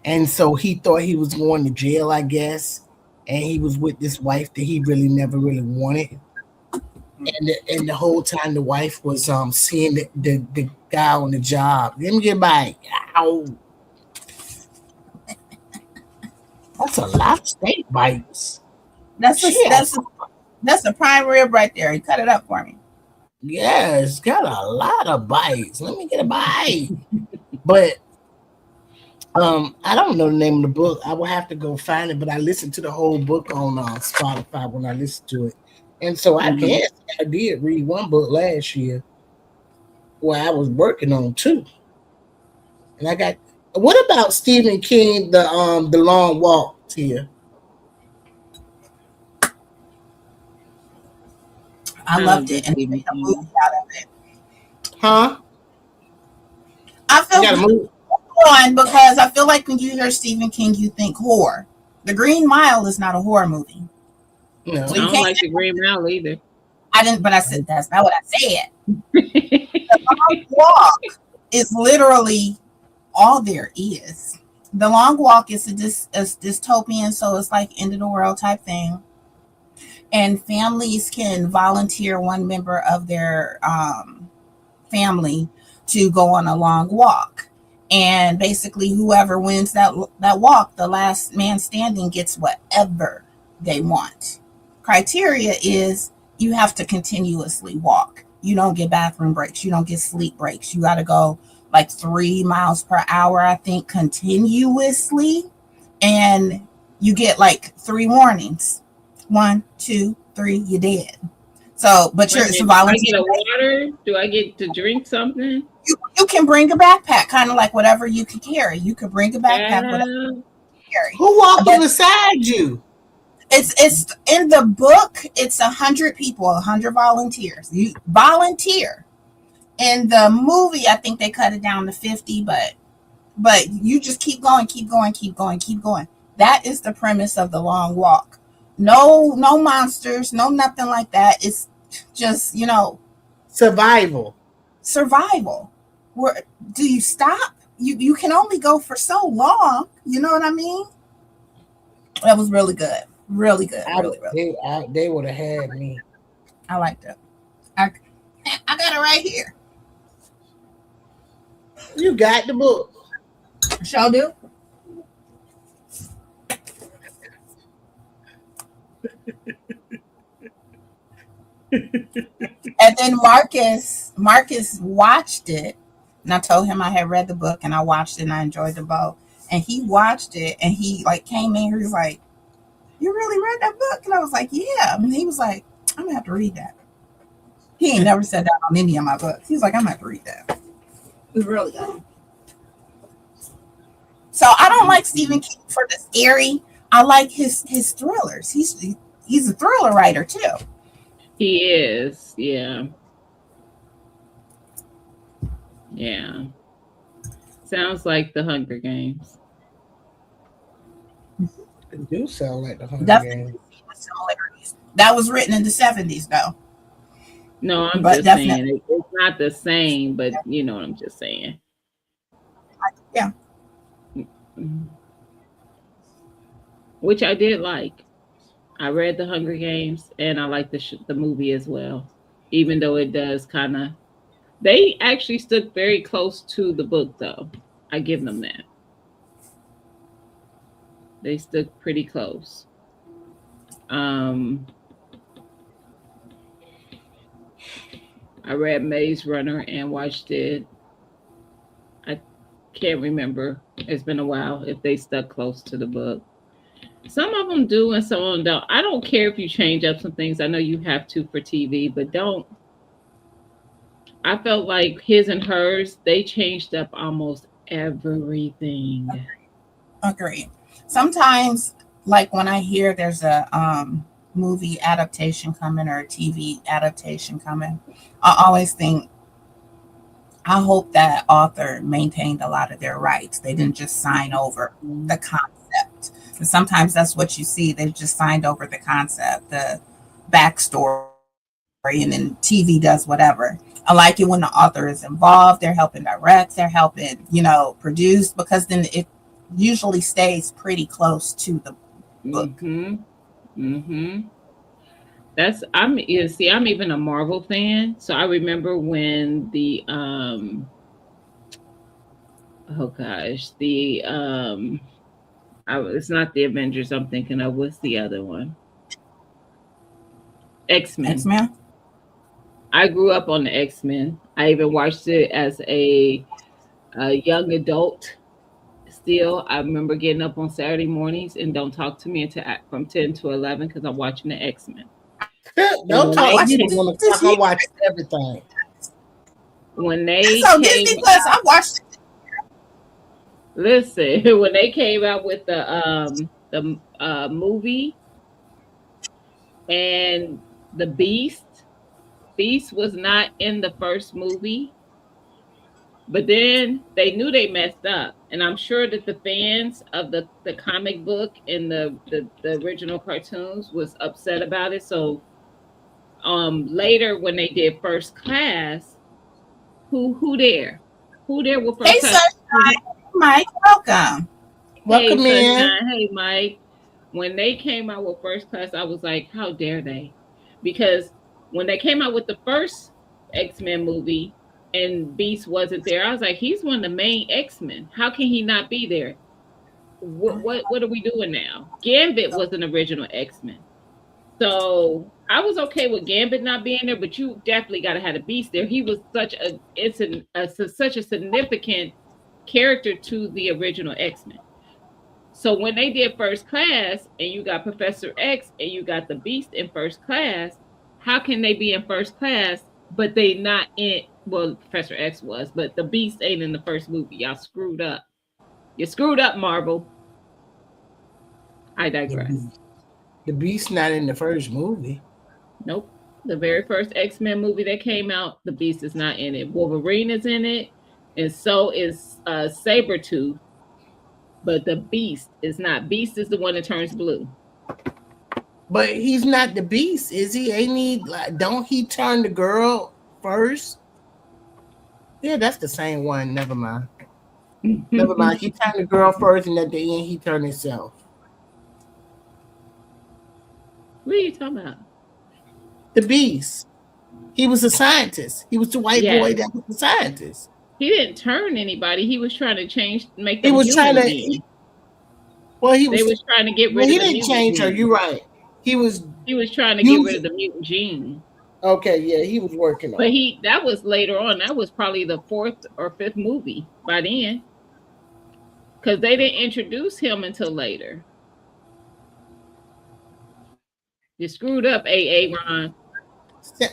And so he thought he was going to jail, I guess. And he was with this wife that he really never really wanted. And the whole time the wife was seeing the guy on the job. Let me get by. Ow. That's a lot of steak bites. That's a prime rib right there. He cut it up for me. Yeah, it's got a lot of bites. Let me get a bite. But I don't know the name of the book. I will have to go find it. But I listened to the whole book on Spotify when I listened to it, and so I guess I did read one book last year where I was working on two. And I got. What about Stephen King? The Long Walk here. I I loved love it, this and they Stephen made a movie King. out of it. Huh? I You feel got a move? one because I feel like when you hear Stephen King, you think horror. The Green Mile is not a horror movie, so I No. you don't can't. like the Green Mile either. I didn't, but I said that's not what I said. Long Walk is literally all there is. The Long Walk is a dystopian, so it's like end of the world type thing, and families can volunteer one member of their family to go on a long walk. And basically, whoever wins that walk, the last man standing gets whatever they want. Criteria is you have to continuously walk. You don't get bathroom breaks. You don't get sleep breaks. You got to go like 3 miles per hour, I think, continuously. And you get like 3 warnings. 1, 2, 3, you're dead. So, but Wait a it's a minute. Do I volunteer. get a water? Do I get to drink something? You can bring a backpack, kind of like whatever you can carry. You can bring a backpack, whatever Yeah. you carry. Who walking But beside you? it's in the book. It's 100 people, 100 volunteers. You volunteer. In the movie, I think they cut it down to 50, but you just keep going, keep going, keep going, keep going. That is the premise of the long walk. No monsters, no nothing like that. It's just Survival. survival. Where do you stop? You can only go for so long. You know what I mean? That was really good, really good, really really. They would have had me. I liked it. I got it right here. You got the book. Shall do. And then Marcus watched it, and I told him I had read the book and I watched it and I enjoyed the book. And he watched it and he like came in here. He was like, "You really read that book?" And I was like, "Yeah." And he was like, "I'm gonna have to read that." He ain't never said that on any of my books. He's like, "I'm gonna have to read that." It was really good. So I don't like Stephen King for the scary. I like his thrillers. He's a thriller writer too. He is. Yeah. Yeah. Sounds like the Hunger Games. It do sound like the Hunger Definitely Games. see the similarities. That was written in the 70s, though. No, I'm But just saying definitely, it's not the same, but you know what I'm just saying. yeah. Mhm. Which I did like. I read The Hunger Games and I like the movie as well, even though it does kind of. They actually stood very close to the book, though. I give them that. They stood pretty close. Um, I read Maze Runner and watched it. I can't remember. It's been a while if they stuck close to the book. Some of them do and some of them don't. I don't care if you change up some things. I know you have to for TV, but don't. I felt like his and hers, they changed up almost everything. Agree. Sometimes, like when I hear there's a movie adaptation coming or a TV adaptation coming, I always think, I hope that author maintained a lot of their rights. They didn't just sign over the concept. And sometimes that's what you see. They've just signed over the concept, the backstory, and then TV does whatever. I like it when the author is involved. They're helping direct. They're helping, produce, because then it usually stays pretty close to the book. Mm-hmm. Mm-hmm. That's I'm you see, I'm even a Marvel fan. So I remember when the oh gosh, it's not the Avengers I'm thinking of. What's the other one? X X-Men. Men. I grew up on the X-Men. I even watched it as a young adult. Still, I remember getting up on Saturday mornings and don't talk to me until from 10 to 11 because I'm watching the X-Men. And Don't when I talk they to me watched to came, 1 o'clock. I'm Disney. watching everything. when It's they on came Disney Plus. I watched it. listen, when they came out with the movie and the Beast was not in the first movie, but then they knew they messed up. And I'm sure that the fans of the comic book and the original cartoons was upset about it. So later when they did First Class, who there? Who there with First Hey, Class? Sunshine. Mike, welcome. Hey, Welcome in. Sunshine. Hey, Mike. When they came out with First Class, I was like, how dare they? Because when they came out with the first X-Men movie and Beast wasn't there, I was like, he's one of the main X-Men. How can he not be there? What are we doing now? Gambit was an original X-Men. So I was okay with Gambit not being there, but you definitely got to have a Beast there. He was such a significant character to the original X-Men. So when they did First Class and you got Professor X and you got the Beast in First Class, how can they be in First Class but they not in? Well, Professor X was, but the Beast ain't in the first movie. Y'all screwed up. You screwed up, Marvel. I The digress. Beast. The Beast not in the first movie. Nope. The very first X-Men movie that came out, the Beast is not in it. Wolverine is in it, and so is Sabretooth, but the Beast is not. Beast is the one that turns blue. But he's not the Beast, is he? Ain't he? Like, don't he turn the girl first? Yeah, that's the same one. Never mind. Never mind. He turned the girl first, and at the end, he turned himself. What are you talking about? The Beast. He was a scientist. He was the white boy Yes. that was the scientist. He didn't turn anybody. He was trying to make He them was trying human to. again. Well, he They was. was trying to get Well, rid of he the didn't mutant change her. gene. You're right. He was He was trying to get rid of using. the mutant gene. Okay, yeah, he was working But on it. that was later on. That was probably the fourth or fifth movie by then. Because they didn't introduce him until later. You screwed up, A Ron.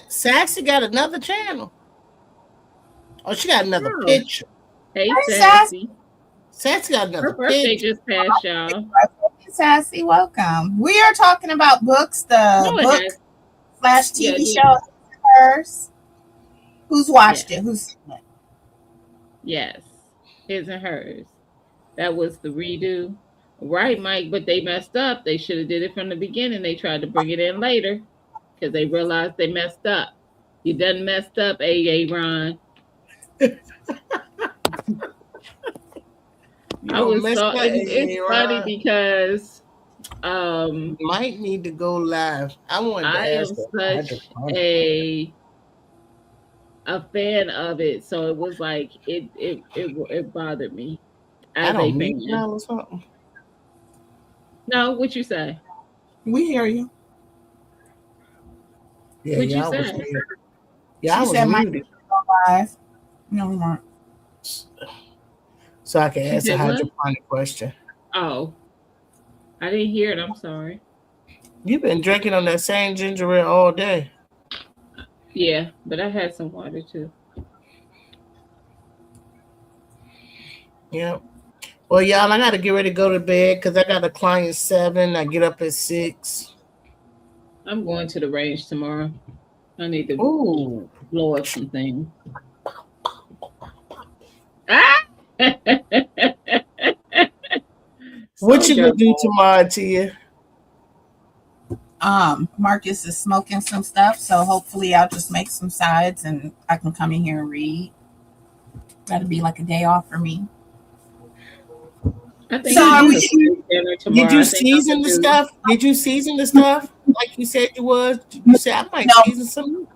Sassy got another channel. Oh, she got another Oh, picture. hey, Hey, Sassy. Sassy. Sassy got Her another birthday picture. just passed, y'all. Sassy, welcome. We are talking about books, the No, it book has. slash Yeah, TV it, show hers. Who's watched yes, it? Who's seen it? yes. His and hers. That was the redo. Right, Mike, but they messed up. They should have did it from the beginning. They tried to bring it in later because they realized they messed up. You done messed up, A Ron. You I don't was mess so that, it's funny Aaron. because Might need to go live. I wanted to I ask am the such hydroponic. a fan of it, so it was like it bothered me I as a don't mute fan. now or something. No, what you say? We hear you. Yeah, What you y'all was say? muted. Yeah, I She was said my muted. live. No, we weren't. So I can She ask a said what? hydroponic question. Oh, I didn't hear it. I'm sorry. You've been drinking on that same ginger ale all day. Yeah, but I had some water too. Yeah. Well, y'all, I got to get ready to go to bed because I got a client 7. I get up at 6. I'm going to the range tomorrow. I need to Ooh. blow up some things. Ah! What So you gonna do dramatic. tomorrow, Tia? Marcus is smoking some stuff, so hopefully I'll just make some sides and I can come in here and read. That'll be like a day off for me. I think So I'm are gonna we? cook dinner Did tomorrow. you I think I'm season gonna the do. stuff? Did you season the stuff like you said you was? You said I might No, season some.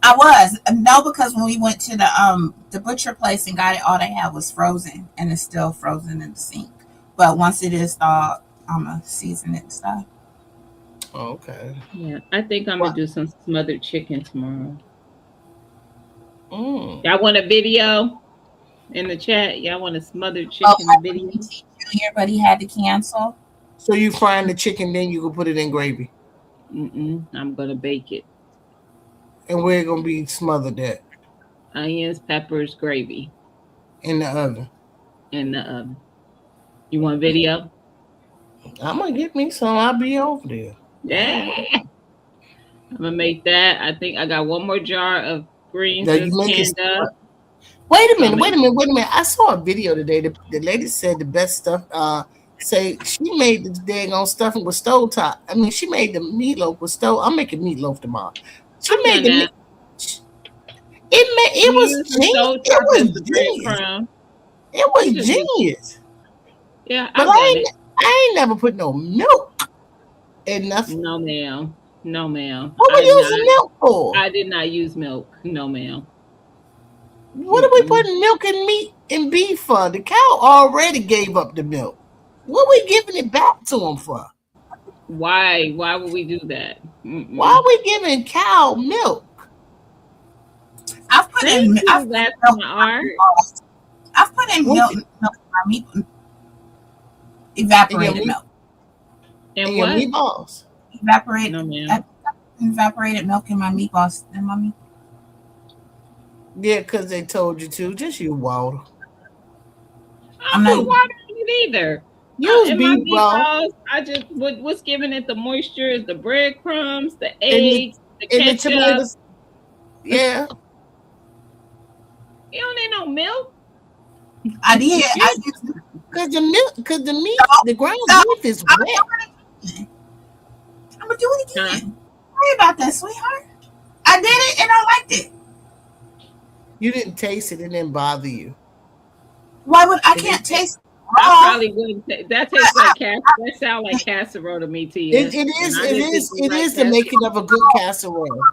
I was no because when we went to the butcher place and got it, all they had was frozen, and it's still frozen in the sink. But once it is thawed, I'm gonna season it and stuff. Oh, okay. Yeah, I think I'm gonna What? do some smothered chicken tomorrow. Mm. Y'all want a video in the chat? Y'all want a smothered Oh, chicken I video? didn't teach Junior, but he had to cancel. So you frying the chicken, then you can put it in gravy, I'm gonna bake it. and where it gonna be smothered at Onions, peppers, gravy in the oven. in the oven. You want video? I'm gonna get me some. I'll be over there. Yeah. I'm gonna make that. I think I got one more jar of greens Now you that's make it. canned up. Wait a So I'm minute. gonna, Wait a minute. Wait a minute. I saw a video today. The lady said the best stuff. Say she made the daggone stuffing with stovetop. I mean, she made the meatloaf with stove. I'm making meatloaf tomorrow. She I've made done the that. meat. It You was use the genius. stove It top was as the genius. breadcrumb. It You was just use. genius. Yeah, But I've done it. I ain't never put no milk in nothing. No, ma'am. No, ma'am. What we using milk for? I did not use milk. No, ma'am. What are we Mm-mm. putting milk and meat and beef for? The cow already gave up the milk. What we giving it back to him for? Why? Why would we do that? Why are Mm-mm. we giving cow milk? Thank I've you, put that's milk my in my art. meatballs. I've put in What milk in my meat, in your evaporated meat milk, in And your what? meatballs? evaporated No, ma'am. evaporated milk in my meatballs. And mommy, Yeah, because they told you to. Just use water. I I'm don't put not. water in it either. Use In my beef broth meatballs, I just what's giving it the moisture is the breadcrumbs, the and the eggs, the and the ketchup. tomatoes. Yeah, You don't need no milk. I did. I You used because the meat, no, the ground no. beef is I'm wet. gonna do it huh? again. Sorry about that, sweetheart. I did it and I liked it. You didn't taste it, and didn't bother you. Why would I It can't didn't ta- taste I raw? probably wouldn't. That tastes like that sound like casserole to me, Tia. It And is I it didn't think is you it like is the casserole. making of a good casserole.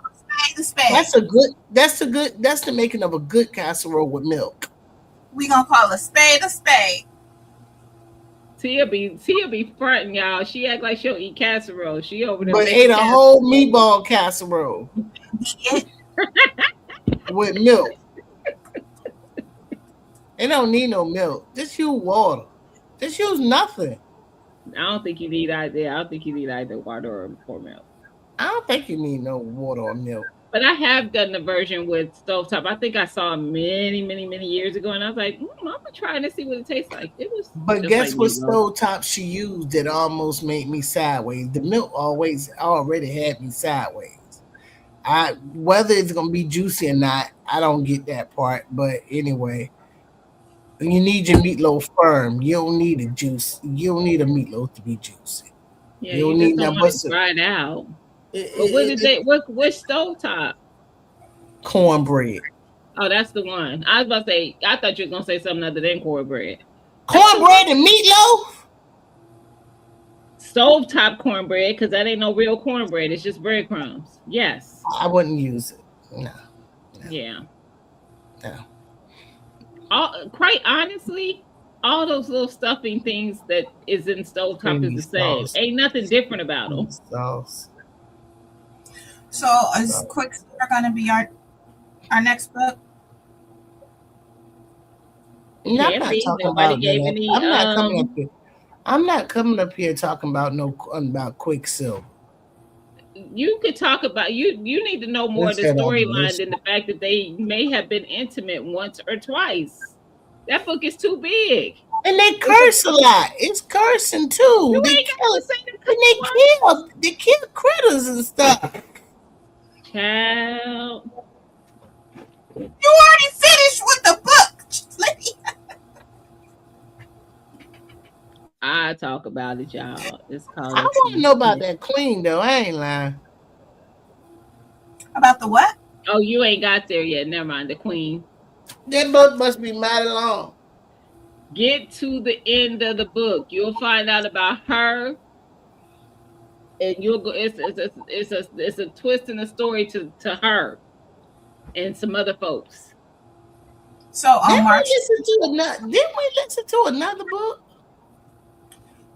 Spade to spade. That's the making of a good casserole with milk. We gonna call a spade a spade. Tia be fronting y'all. She act like she'll eat casserole. She over there But ate making a whole casserole. meatball casserole Did with milk. It don't need no milk. Just use water. Just use nothing. I don't think you need either. I don't think you need either water or milk. I don't think you need no water or milk. But I have done the version with stovetop. I think I saw it many years ago, and I was like, I'm gonna try it and see what it tastes like. It was But just like guess what meatloaf. stovetop she used that almost made me sideways? The milk always already had me sideways. Whether it's gonna be juicy or not, I don't get that part. But anyway, You need your meatloaf firm. You don't need a juice. You don't need a meatloaf to be juicy. Yeah, You you don't just need don't that. want What's it it? dried out. It, But what it, did it, they? What which stovetop? cornbread. Oh, that's the one. I was about to say. I thought you were gonna say something other than cornbread. That's the one. Cornbread and meatloaf? Stovetop cornbread, because that ain't no real cornbread. It's just breadcrumbs. Yes. I wouldn't use it. No, no, Yeah. no. Quite honestly, all those little stuffing things that is in stovetop is Creamy the same. sauce. Ain't nothing different about Creamy them. sauce. So is Quicksilver going to be our next book? No, I'm Can not be. talking Nobody about gave that. any. I'm not coming up here. I'm not coming up here talking about no about Quicksilver. You could talk about you. You need to know more of Let's the have storyline abolition. than the fact that they may have been intimate once or twice. That book is too big. And they It's a curse a lot. It's cursing too. You They ain't got kill to say the and cuss they kill critters and stuff. word. Child. You already finished with the book, lady. I talk about it, y'all. It's called I Let's want to See. know about that queen though. I ain't lying. About the what? Oh, you ain't got there yet. Never mind. The Queen. That book must be mighty long. Get to the end of the book. You'll find out about her, and you'll go. It's a twist in the story to her and some other folks. So on March, Didn't we listen to another book?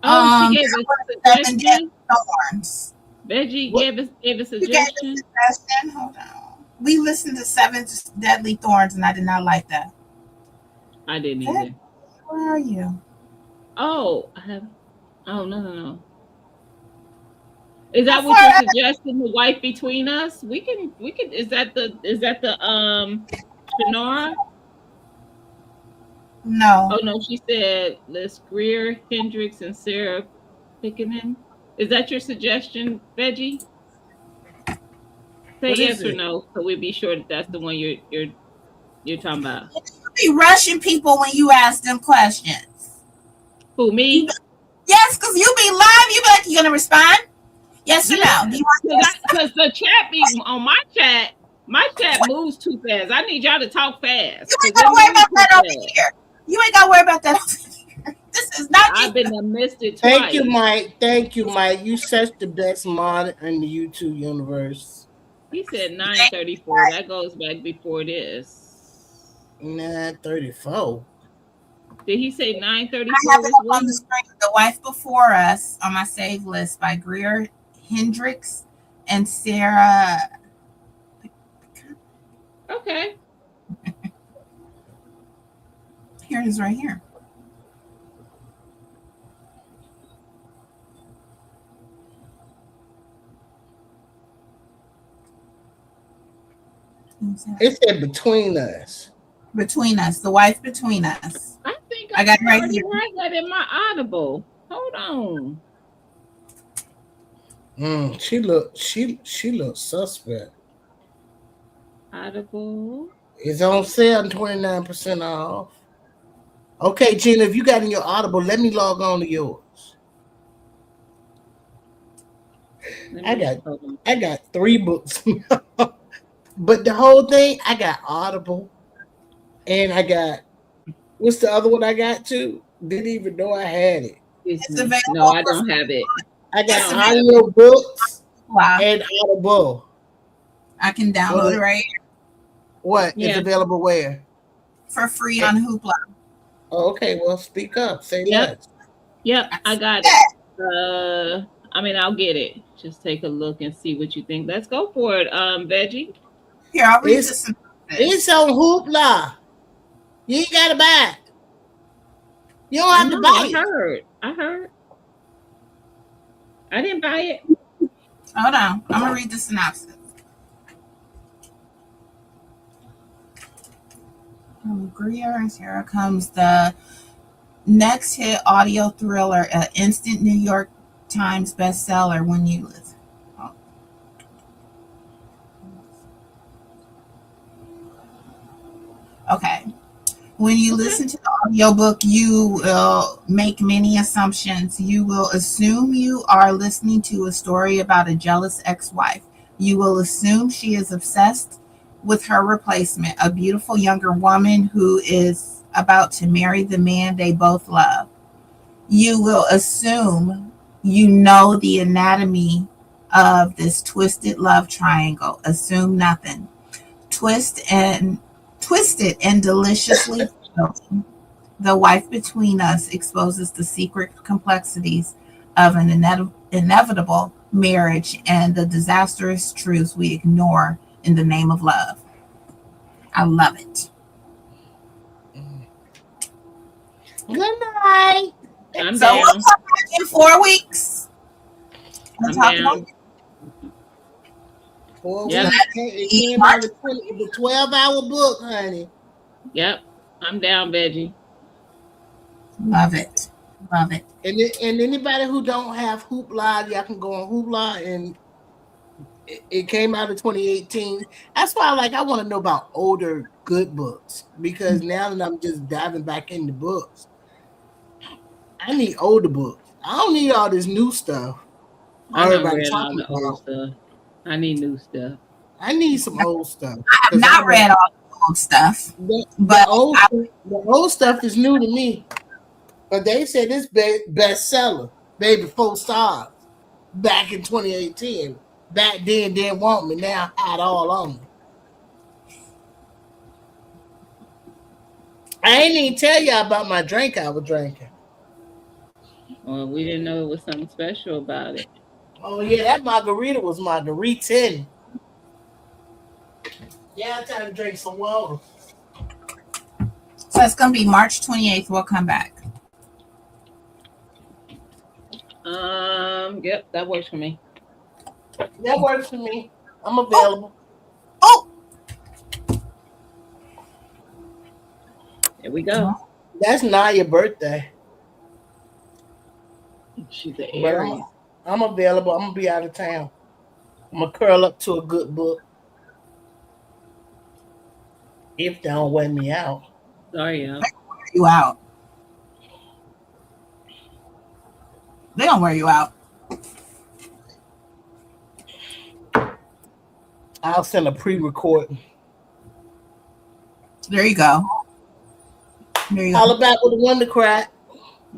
Oh, she that gave a was Seven Deadly suggestion. Thorns. Veggie What? gave a You gave a suggestion. suggestion. Hold on. We listened to Seven Deadly Thorns, and I did not like that. I didn't Hey, either. where are you? Oh, I have. Oh no. Is How that far? what you're suggesting? The wife between us? We can. Is that the Shannara? No. Oh no, she said Les Greer, Hendricks, and Sarah Pickenin. Is that your suggestion, Veggie? Say What is yes or it? no, so we be sure that that's the one you're talking about. You be rushing people when you ask them questions. Who You me? be, yes, because you be live. You be like, you gonna respond? Yes or Yeah, no? Do you want to? because the chat be on my chat. My chat moves too fast. I need y'all to talk fast You because ain't it gotta worry moves about too that over fast. here. You ain't gotta worry about that over here. This is not you. I've been missed it Thank you, twice. Mike. Thank you, Mike. You such the best mod in the YouTube universe. He said 9:34. That goes back before this. 9:34. Did he say I have 9:34 it was up on the when? screen. The Wife Before Us on my save list by Greer Hendricks and Sarah. Okay. Here it is right here. It said between us. Between Us. The Wife Between Us. I think I I got it right already here. had that in my Audible. Hold on. She looks suspect. Audible. It's on sale 29% off. Okay, Gina, if you got in your Audible, let me log on to yours. I got Hold on. I got 3 books. But the whole thing, I got Audible and I got what's the other one I got too? Didn't even know I had it. It's No, available I for don't have it. I it's got available. audio books Wow. and Audible. I can download it right here What is Yeah. available where? for free on Hoopla. Oh, okay, well, speak up. Say Yep. less. Yep, I got it. I mean, I'll get it. Just take a look and see what you think. Let's go for it. Veggie. Here, I'll read It's this. Synopsis. it's on Hoopla. You ain't gotta buy it. You don't I have to know. buy it. I heard. I didn't buy it. Hold on. I'm gonna read the synopsis. Greer, here comes the next hit audio thriller, an instant New York Times bestseller. When you listen. Oh. Okay. When you Okay. listen to the audiobook, you will make many assumptions. You will assume you are listening to a story about a jealous ex wife. You will assume she is obsessed with her replacement, a beautiful younger woman who is about to marry the man they both love. You will assume you know the anatomy of this twisted love triangle. Assume nothing. Twist and twisted and deliciously filling. The wife between us exposes the secret complexities of an inevitable marriage and the disastrous truths we ignore in the name of love. I love it. Good night. I'm So we'll down. come back in 4 weeks and I'm talk about down. it. Yep.4 weeks. It came out of the 12-hour book, honey. Yep. I'm down, Veggie. Love it. Love it. And anybody who don't have Hoopla, y'all can go on Hoopla, and it came out in 2018. That's why I want to know about older good books, because now that I'm just diving back into books, I need older books. I don't need all this new stuff I done everybody read all talking the old about. stuff. I need new stuff. I need some old stuff I have because not read all the old stuff, the but old stuff is new to me. But they said this bestseller, Baby 4 stars, back in 2018. Back then didn't want me, now had all on me. I ain't even tell y'all about my drink I was drinking. Well, we didn't know it was something special about it. Oh yeah, that margarita was margarita. Yeah, I time to drink some water. so it's going to be March 28th. We'll come back. Yep, that works for me. That works for me. I'm Oh, available. oh. Here we go. That's not your birthday, She's an but Aries. I'm available. I'm gonna be out of town. I'm gonna curl up to a good book if they don't wear me out. Sorry, y'all. You out. They don't wear you out. I'll send a pre-recording. There you go. There you All go. about with the Wonder Crack.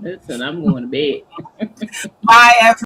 Listen, I'm going to bed. Bye, everyone.